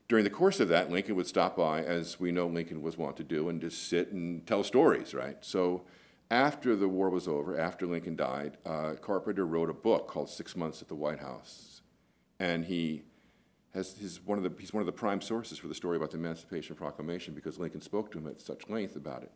during the course of that, Lincoln would stop by, as we know Lincoln was wont to do, and just sit and tell stories, right? So after the war was over, after Lincoln died, Carpenter wrote a book called 6 Months at the White House. And he's one of the prime sources for the story about the Emancipation Proclamation, because Lincoln spoke to him at such length about it.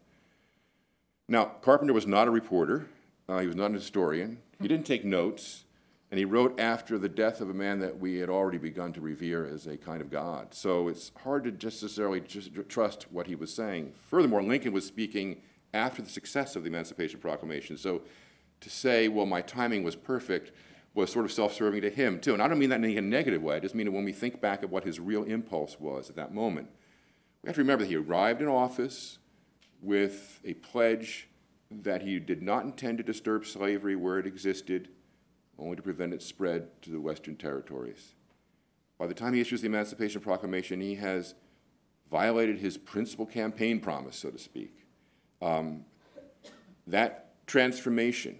Now, Carpenter was not a reporter. He was not an historian. He didn't take notes. And he wrote after the death of a man that we had already begun to revere as a kind of god. So it's hard to necessarily just trust what he was saying. Furthermore, Lincoln was speaking after the success of the Emancipation Proclamation. So to say, well, my timing was perfect, was sort of self-serving to him, too. And I don't mean that in a negative way. I just mean that when we think back at what his real impulse was at that moment, we have to remember that he arrived in office with a pledge that he did not intend to disturb slavery where it existed, only to prevent its spread to the Western territories. By the time he issues the Emancipation Proclamation, he has violated his principal campaign promise, so to speak. That transformation,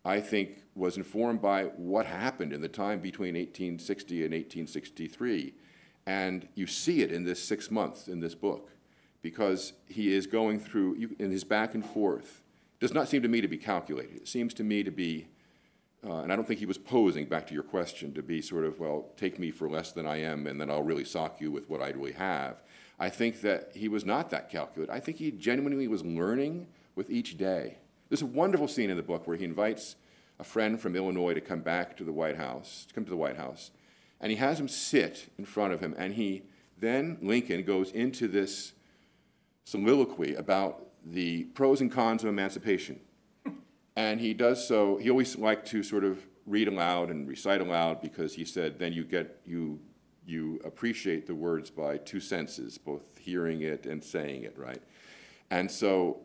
I think, was informed by what happened in the time between 1860 and 1863. And you see it in this 6 months in this book, because he is going through, in his back and forth, does not seem to me to be calculated. It seems to me to be and I don't think he was posing, back to your question, to be sort of, well, take me for less than I am, and then I'll really sock you with what I really have. I think that he was not that calculated. I think he genuinely was learning with each day. There's a wonderful scene in the book where he invites a friend from Illinois to come back to the White House, and he has him sit in front of him, and then Lincoln goes into this soliloquy about the pros and cons of emancipation. And he does so, he always liked to sort of read aloud and recite aloud, because he said then you appreciate the words by two senses, both hearing it and saying it, right? And so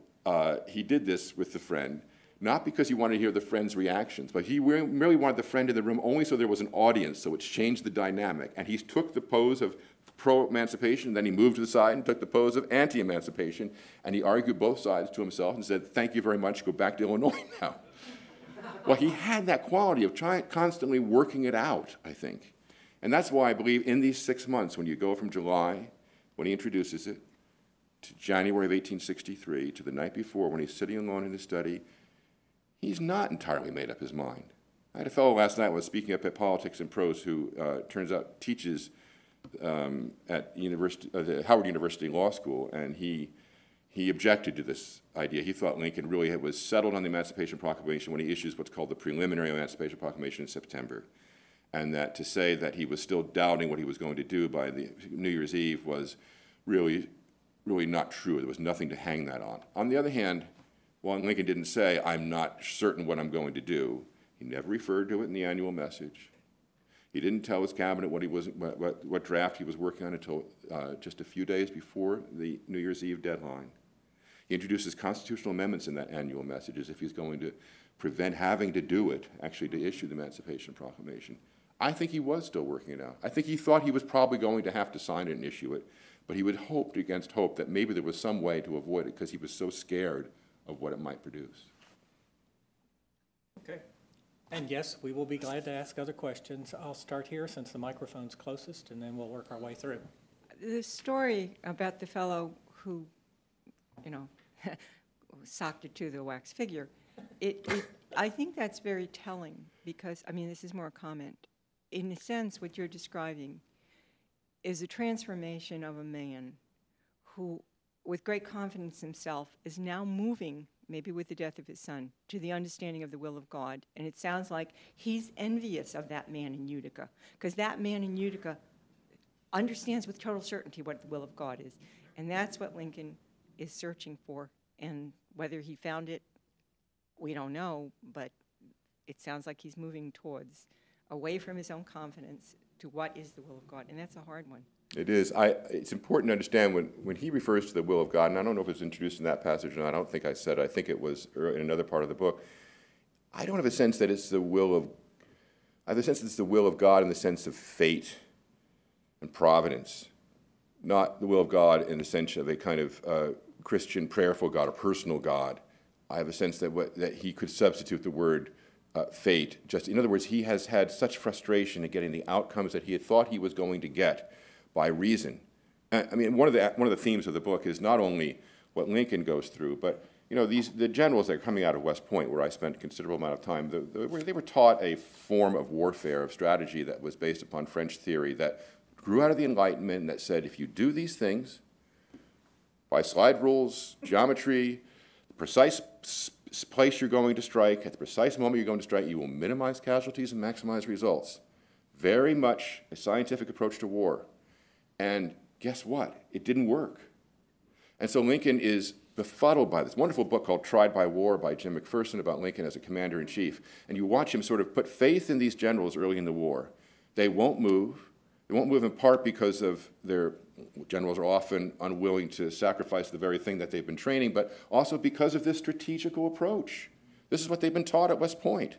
he did this with the friend, not because he wanted to hear the friend's reactions, but he really wanted the friend in the room only so there was an audience, so it changed the dynamic. And he took the pose of pro-emancipation, then he moved to the side and took the pose of anti-emancipation, and he argued both sides to himself and said, thank you very much, go back to Illinois now. Well, he had that quality of constantly working it out, I think. And that's why I believe in these 6 months, when you go from July, when he introduces it, to January of 1863, to the night before, when he's sitting alone in his study, he's not entirely made up his mind. I had a fellow last night who was speaking up at Politics and Prose who turns out teaches at the Howard University Law School, and he objected to this idea. He thought Lincoln really was settled on the Emancipation Proclamation when he issues what's called the preliminary Emancipation Proclamation in September, and that to say that he was still doubting what he was going to do by the New Year's Eve was really not true. There was nothing to hang that on. On the other hand, while Lincoln didn't say, I'm not certain what I'm going to do, he never referred to it in the annual message. He didn't tell his cabinet what draft he was working on until just a few days before the New Year's Eve deadline. He introduces constitutional amendments in that annual message as if he's going to prevent having to do it, actually to issue the Emancipation Proclamation. I think he was still working it out. I think he thought he was probably going to have to sign it and issue it, but he would hoped against hope that maybe there was some way to avoid it because he was so scared of what it might produce.
Okay. And yes, we will be glad to ask other questions. I'll start here since the microphone's closest, and then we'll work our way through.
The story about the fellow who, socked it to the wax figure, I think that's very telling because, this is more a comment. In a sense, what you're describing is a transformation of a man who, with great confidence in himself, is now moving, maybe with the death of his son, to the understanding of the will of God. And it sounds like he's envious of that man in Utica, because that man in Utica understands with total certainty what the will of God is. And that's what Lincoln is searching for. And whether he found it, we don't know, but it sounds like he's moving towards, away from his own confidence, to what is the will of God. And that's a hard one.
It is. It's important to understand when he refers to the will of God, and I don't know if it's introduced in that passage or not, I don't think I said it, I think it was in another part of the book. I don't have a sense that it's the will of, I have a sense that it's the will of God in the sense of fate and providence, not the will of God in the sense of a kind of Christian prayerful God, a personal God. I have a sense that he could substitute the word fate. Just, in other words, he has had such frustration in getting the outcomes that he had thought he was going to get by reason. One of the themes of the book is not only what Lincoln goes through, but the generals that are coming out of West Point, where I spent a considerable amount of time, they were taught a form of warfare, of strategy that was based upon French theory that grew out of the Enlightenment, and that said, if you do these things by slide rules, geometry, the precise place you're going to strike, at the precise moment you're going to strike, you will minimize casualties and maximize results. Very much a scientific approach to war. And guess what? It didn't work. And so Lincoln is befuddled by this wonderful book called Tried by War by Jim McPherson about Lincoln as a commander-in-chief. And you watch him sort of put faith in these generals early in the war. They won't move. They won't move in part because of their generals are often unwilling to sacrifice the very thing that they've been training, but also because of this strategical approach. This is what they've been taught at West Point.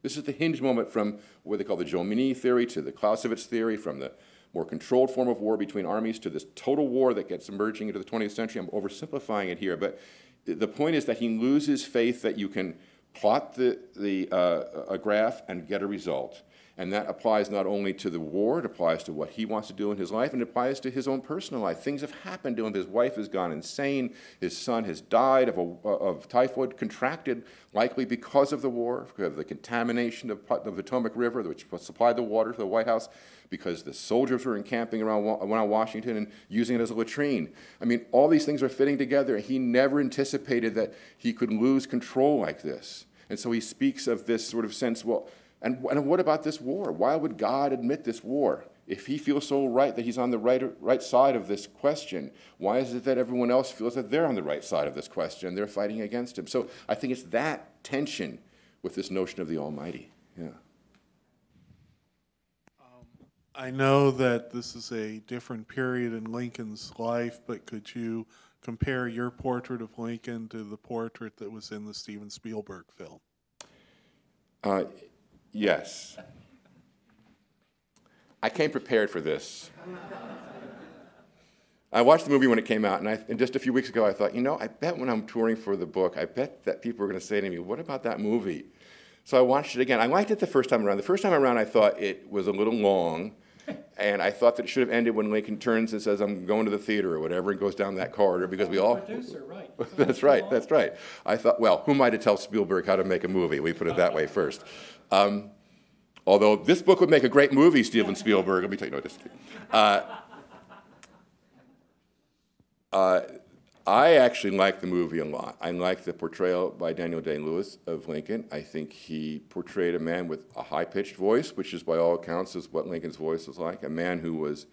This is the hinge moment from what they call the Jomini theory to the Clausewitz theory, from the more controlled form of war between armies to this total war that gets emerging into the 20th century. I'm oversimplifying it here, but the point is that he loses faith that you can plot a graph and get a result. And that applies not only to the war, it applies to what he wants to do in his life, and it applies to his own personal life. Things have happened to him. His wife has gone insane. His son has died of typhoid, contracted likely because of the war, because of the contamination of the Potomac River, which supplied the water to the White House, because the soldiers were encamping around Washington and using it as a latrine. I mean, all these things are fitting together. He never anticipated that he could lose control like this. And so he speaks of this sort of sense, well, and what about this war? Why would God admit this war? If he feels so right that he's on the right side of this question, why is it that everyone else feels that they're on the right side of this question and they're fighting against him? So I think it's that tension with this notion of the Almighty. Yeah.
I know that this is a different period in Lincoln's life, but could you compare your portrait of Lincoln to the portrait that was in the Steven Spielberg film?
Yes. I came prepared for this. I watched the movie when it came out, and just a few weeks ago I thought, you know, I bet when I'm touring for the book, I bet that people are going to say to me, what about that movie? So I watched it again. I liked it the first time around. The first time around I thought it was a little long, and I thought that it should have ended when Lincoln turns and says, I'm going to the theater or whatever, and goes down that corridor, because we all...
Producer, right.
That's right, that's right. I thought, well, who am I to tell Spielberg how to make a movie? We put it that way first. Although this book would make a great movie, Steven Spielberg. Let me tell you, no, just kidding. I actually like the movie a lot. I like the portrayal by Daniel Day-Lewis of Lincoln. I think he portrayed a man with a high-pitched voice, which is by all accounts is what Lincoln's voice was like. A man who was,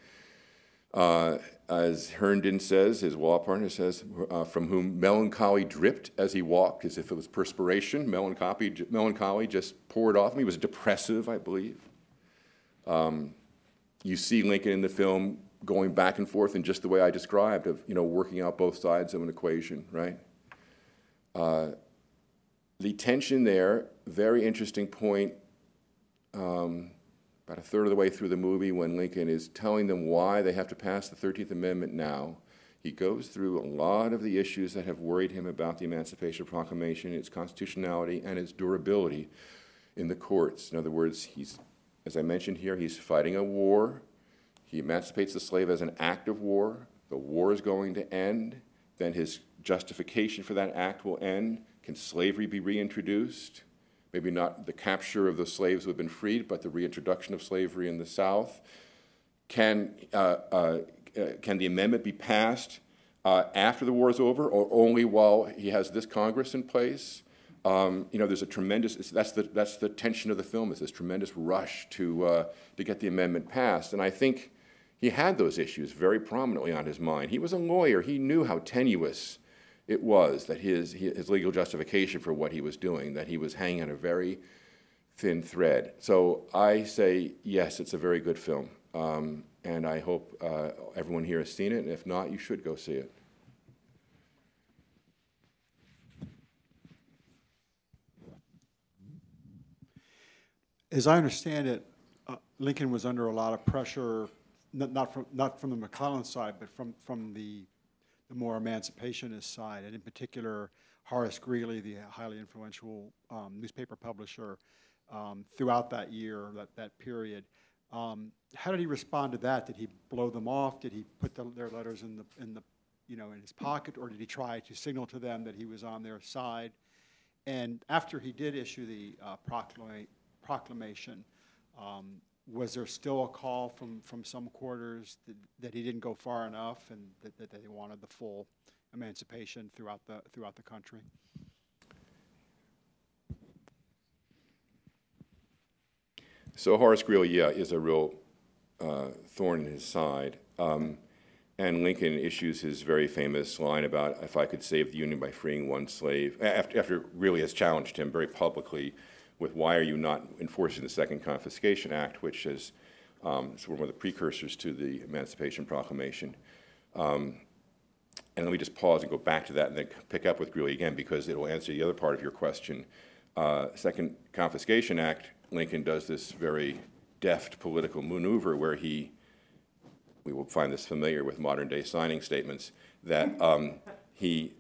as Herndon says, his law partner says, from whom melancholy dripped as he walked, as if it was perspiration. Melancholy just poured off him. He was depressive, I believe. You see Lincoln in the film going back and forth in just the way I described, of, you know, working out both sides of an equation, right? The tension there, very interesting point, about a third of the way through the movie, when Lincoln is telling them why they have to pass the 13th Amendment now. He goes through a lot of the issues that have worried him about the Emancipation Proclamation, its constitutionality, and its durability in the courts. In other words, he's, as I mentioned here, he's fighting a war. He emancipates the slave as an act of war. The war is going to end. Then his justification for that act will end. Can slavery be reintroduced? Maybe not the capture of the slaves who have been freed, but the reintroduction of slavery in the South. Can the amendment be passed after the war is over, or only while he has this Congress in place? You know, there's a tremendous, that's the tension of the film, is this tremendous rush to get the amendment passed. And I think he had those issues very prominently on his mind. He was a lawyer. He knew how tenuous it was, that his legal justification for what he was doing, that he was hanging on a very thin thread. So I say, yes, it's a very good film. And I hope everyone here has seen it, and if not, you should go see it.
As I understand it, Lincoln was under a lot of pressure, not from the McClellan side, but from the more emancipationist side, and in particular, Horace Greeley, the highly influential newspaper publisher, throughout that year, that period. How did he respond to that? Did he blow them off? Did he put their letters in his pocket, or did he try to signal to them that he was on their side? And after he did issue the proclamation, was there still a call from some quarters that he didn't go far enough, and that they wanted the full emancipation throughout the country?
So Horace Greeley, yeah, is a real thorn in his side. And Lincoln issues his very famous line about, if I could save the Union by freeing one slave, after Greeley has challenged him very publicly with, why are you not enforcing the Second Confiscation Act, which is one of the precursors to the Emancipation Proclamation. And let me just pause and go back to that and then pick up with Greeley again, because it will answer the other part of your question. Second Confiscation Act, Lincoln does this very deft political maneuver where we will find this familiar with modern day signing statements, that he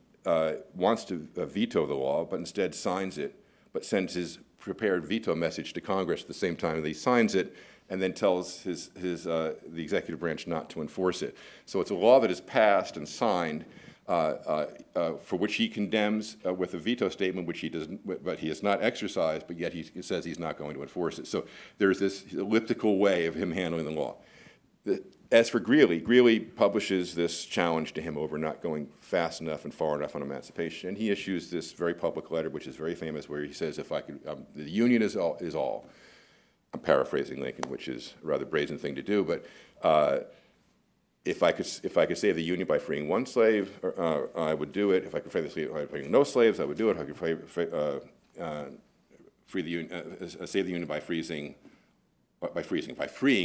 wants to veto the law, but instead signs it, but sends his prepared veto message to Congress at the same time that he signs it, and then tells the executive branch not to enforce it. So it's a law that is passed and signed, for which he condemns with a veto statement, which he doesn't, but he has not exercised, but yet he says he's not going to enforce it. So there's this elliptical way of him handling the law. As for Greeley, Greeley publishes this challenge to him over not going fast enough and far enough on emancipation, and he issues this very public letter, which is very famous, where he says, "If I could, the Union is all." I'm paraphrasing Lincoln, which is a rather brazen thing to do, but if I could save the Union by freeing one slave, I would do it. If I could free the slave by freeing no slaves, I would do it. If I could save the Union by freeing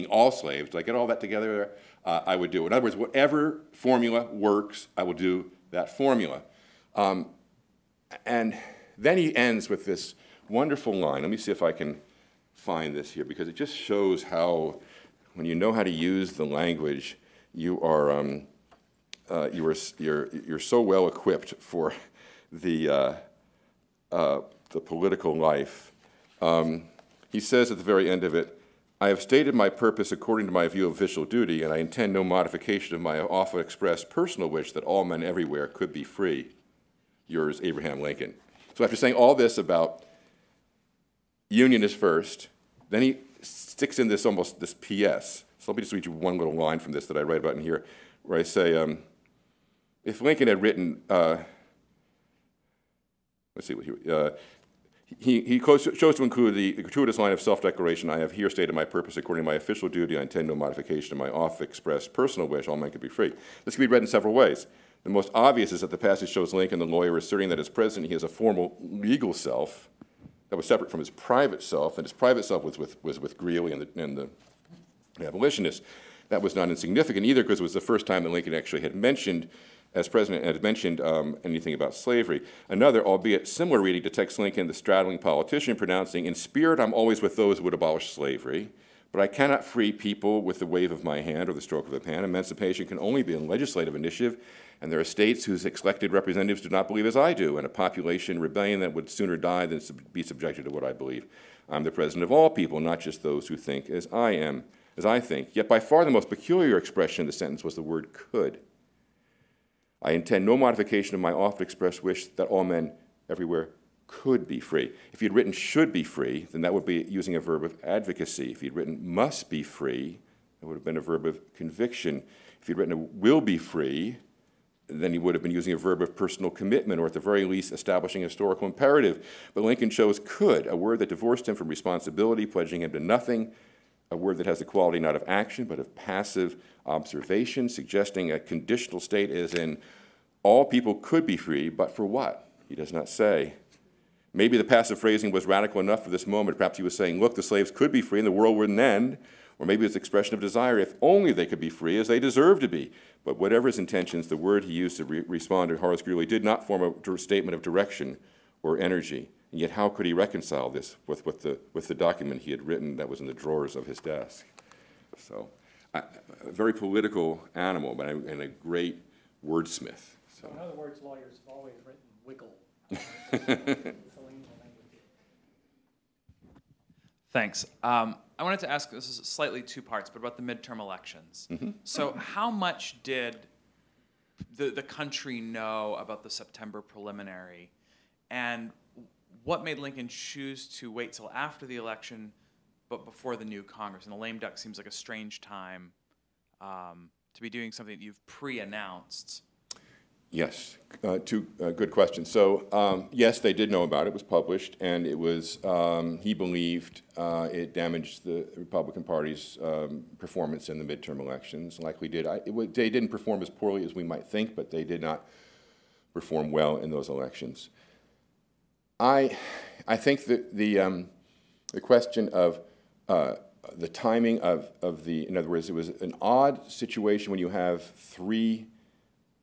all slaves, did I get all that together? I would do it. In other words, whatever formula works, I will do that formula. And then he ends with this wonderful line. Let me see if I can find this here, because it just shows how, when you know how to use the language, you're so well equipped for the political life. He says at the very end of it, "I have stated my purpose according to my view of official duty, and I intend no modification of my often expressed personal wish that all men everywhere could be free. Yours, Abraham Lincoln." So after saying all this about Union is first, then he sticks in this PS. So let me just read you one little line from this that I write about in here, where I say, if Lincoln had written, let's see what he chose to include the gratuitous line of self-declaration, "I have here stated my purpose according to my official duty. I intend no modification of my oft-expressed personal wish. All men could be free." This can be read in several ways. The most obvious is that the passage shows Lincoln, the lawyer, asserting that as president he has a formal legal self that was separate from his private self, and his private self was with Greeley and the abolitionists. That was not insignificant either, because it was the first time that Lincoln actually had mentioned, as president, had mentioned anything about slavery. Another, albeit similar reading, detects Lincoln, the straddling politician, pronouncing, "In spirit, I'm always with those who would abolish slavery, but I cannot free people with the wave of my hand or the stroke of a pen. Emancipation can only be a legislative initiative, and there are states whose elected representatives do not believe as I do, and a population rebellion that would sooner die than be subjected to what I believe. I'm the president of all people, not just those who think as I think." Yet by far the most peculiar expression in the sentence was the word "could." "I intend no modification of my oft-expressed wish that all men everywhere could be free." If you'd written "should be free," then that would be using a verb of advocacy. If you'd written "must be free," that would have been a verb of conviction. If you'd written a "will be free," then he would have been using a verb of personal commitment, or at the very least establishing a historical imperative. But Lincoln chose "could," a word that divorced him from responsibility, pledging him to nothing, a word that has the quality not of action but of passive observation, suggesting a conditional state as in all people could be free, but for what? He does not say. Maybe the passive phrasing was radical enough for this moment. Perhaps he was saying, look, the slaves could be free and the world wouldn't end. Or maybe it's expression of desire, if only they could be free as they deserve to be. But whatever his intentions, the word he used to respond to Horace Greeley did not form a statement of direction or energy. And yet how could he reconcile this with the document he had written that was in the drawers of his desk? So a very political animal, but and a great wordsmith. So.
In other words, lawyers have always written wiggle.
Thanks. I wanted to ask, this is slightly two parts, but about the midterm elections. Mm-hmm. So how much did the country know about the September preliminary, and what made Lincoln choose to wait till after the election but before the new Congress? And the lame duck seems like a strange time to be doing something that you've pre-announced.
Yes, two good questions. So yes, they did know about it. It was published, and it was, he believed it damaged the Republican Party's performance in the midterm elections. Likely did. They didn't perform as poorly as we might think, but they did not perform well in those elections. I think that the question of the timing of the, in other words, it was an odd situation when you have three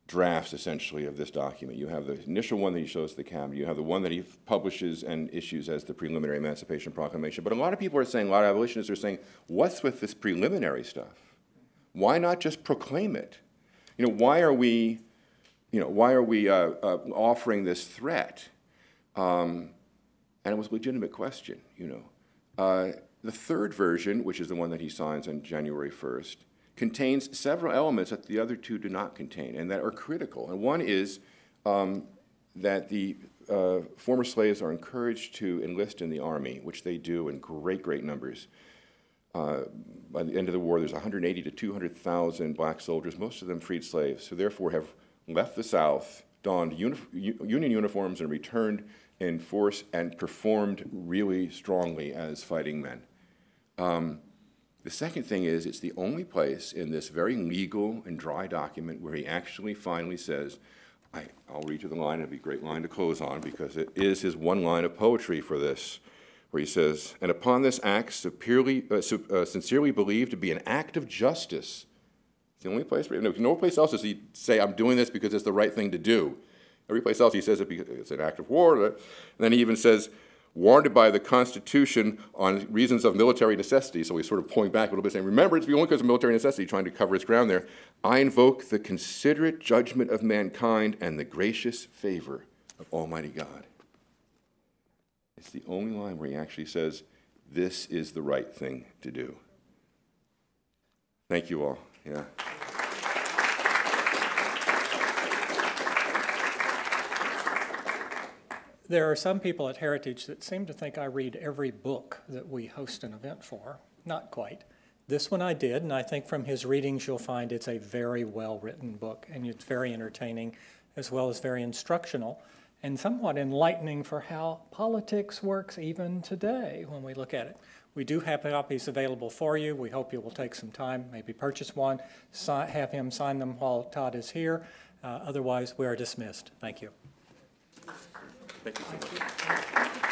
drafts, essentially, of this document. You have the initial one that he shows to the cabinet. You have the one that he publishes and issues as the preliminary Emancipation Proclamation. But a lot of people are saying, a lot of abolitionists are saying, what's with this preliminary stuff? Why not just proclaim it? You know, why are we offering this threat? And And it was a legitimate question, you know. The third version, which is the one that he signs on January 1st, contains several elements that the other two do not contain and that are critical. And one is that the former slaves are encouraged to enlist in the Army, which they do in great, great numbers. By the end of the war, there's 180 to 200,000 black soldiers, most of them freed slaves, who therefore have left the South, donned Union uniforms, and returned in force and performed really strongly as fighting men. The second thing is, it's the only place in this very legal and dry document where he actually finally says, I'll read you the line, it'll be a great line to close on, because it is his one line of poetry for this, where he says, and upon this act, sincerely believed to be an act of justice. It's the only place, no place else does he say, I'm doing this because it's the right thing to do. Every place else he says it because it's an act of war. And then he even says, warranted by the Constitution on reasons of military necessity. So he's sort of pulling back a little bit, saying, remember, it's only because of military necessity, trying to cover his ground there. I invoke the considerate judgment of mankind and the gracious favor of Almighty God. It's the only line where he actually says, this is the right thing to do. Thank you all. Yeah.
There are some people at Heritage that seem to think I read every book that we host an event for. Not quite. This one I did, and I think from his readings you'll find it's a very well-written book, and it's very entertaining as well as very instructional and somewhat enlightening for how politics works even today when we look at it. We do have copies available for you. We hope you will take some time, maybe purchase one, have him sign them while Todd is here. Otherwise, we are dismissed. Thank you.
Thank you so much.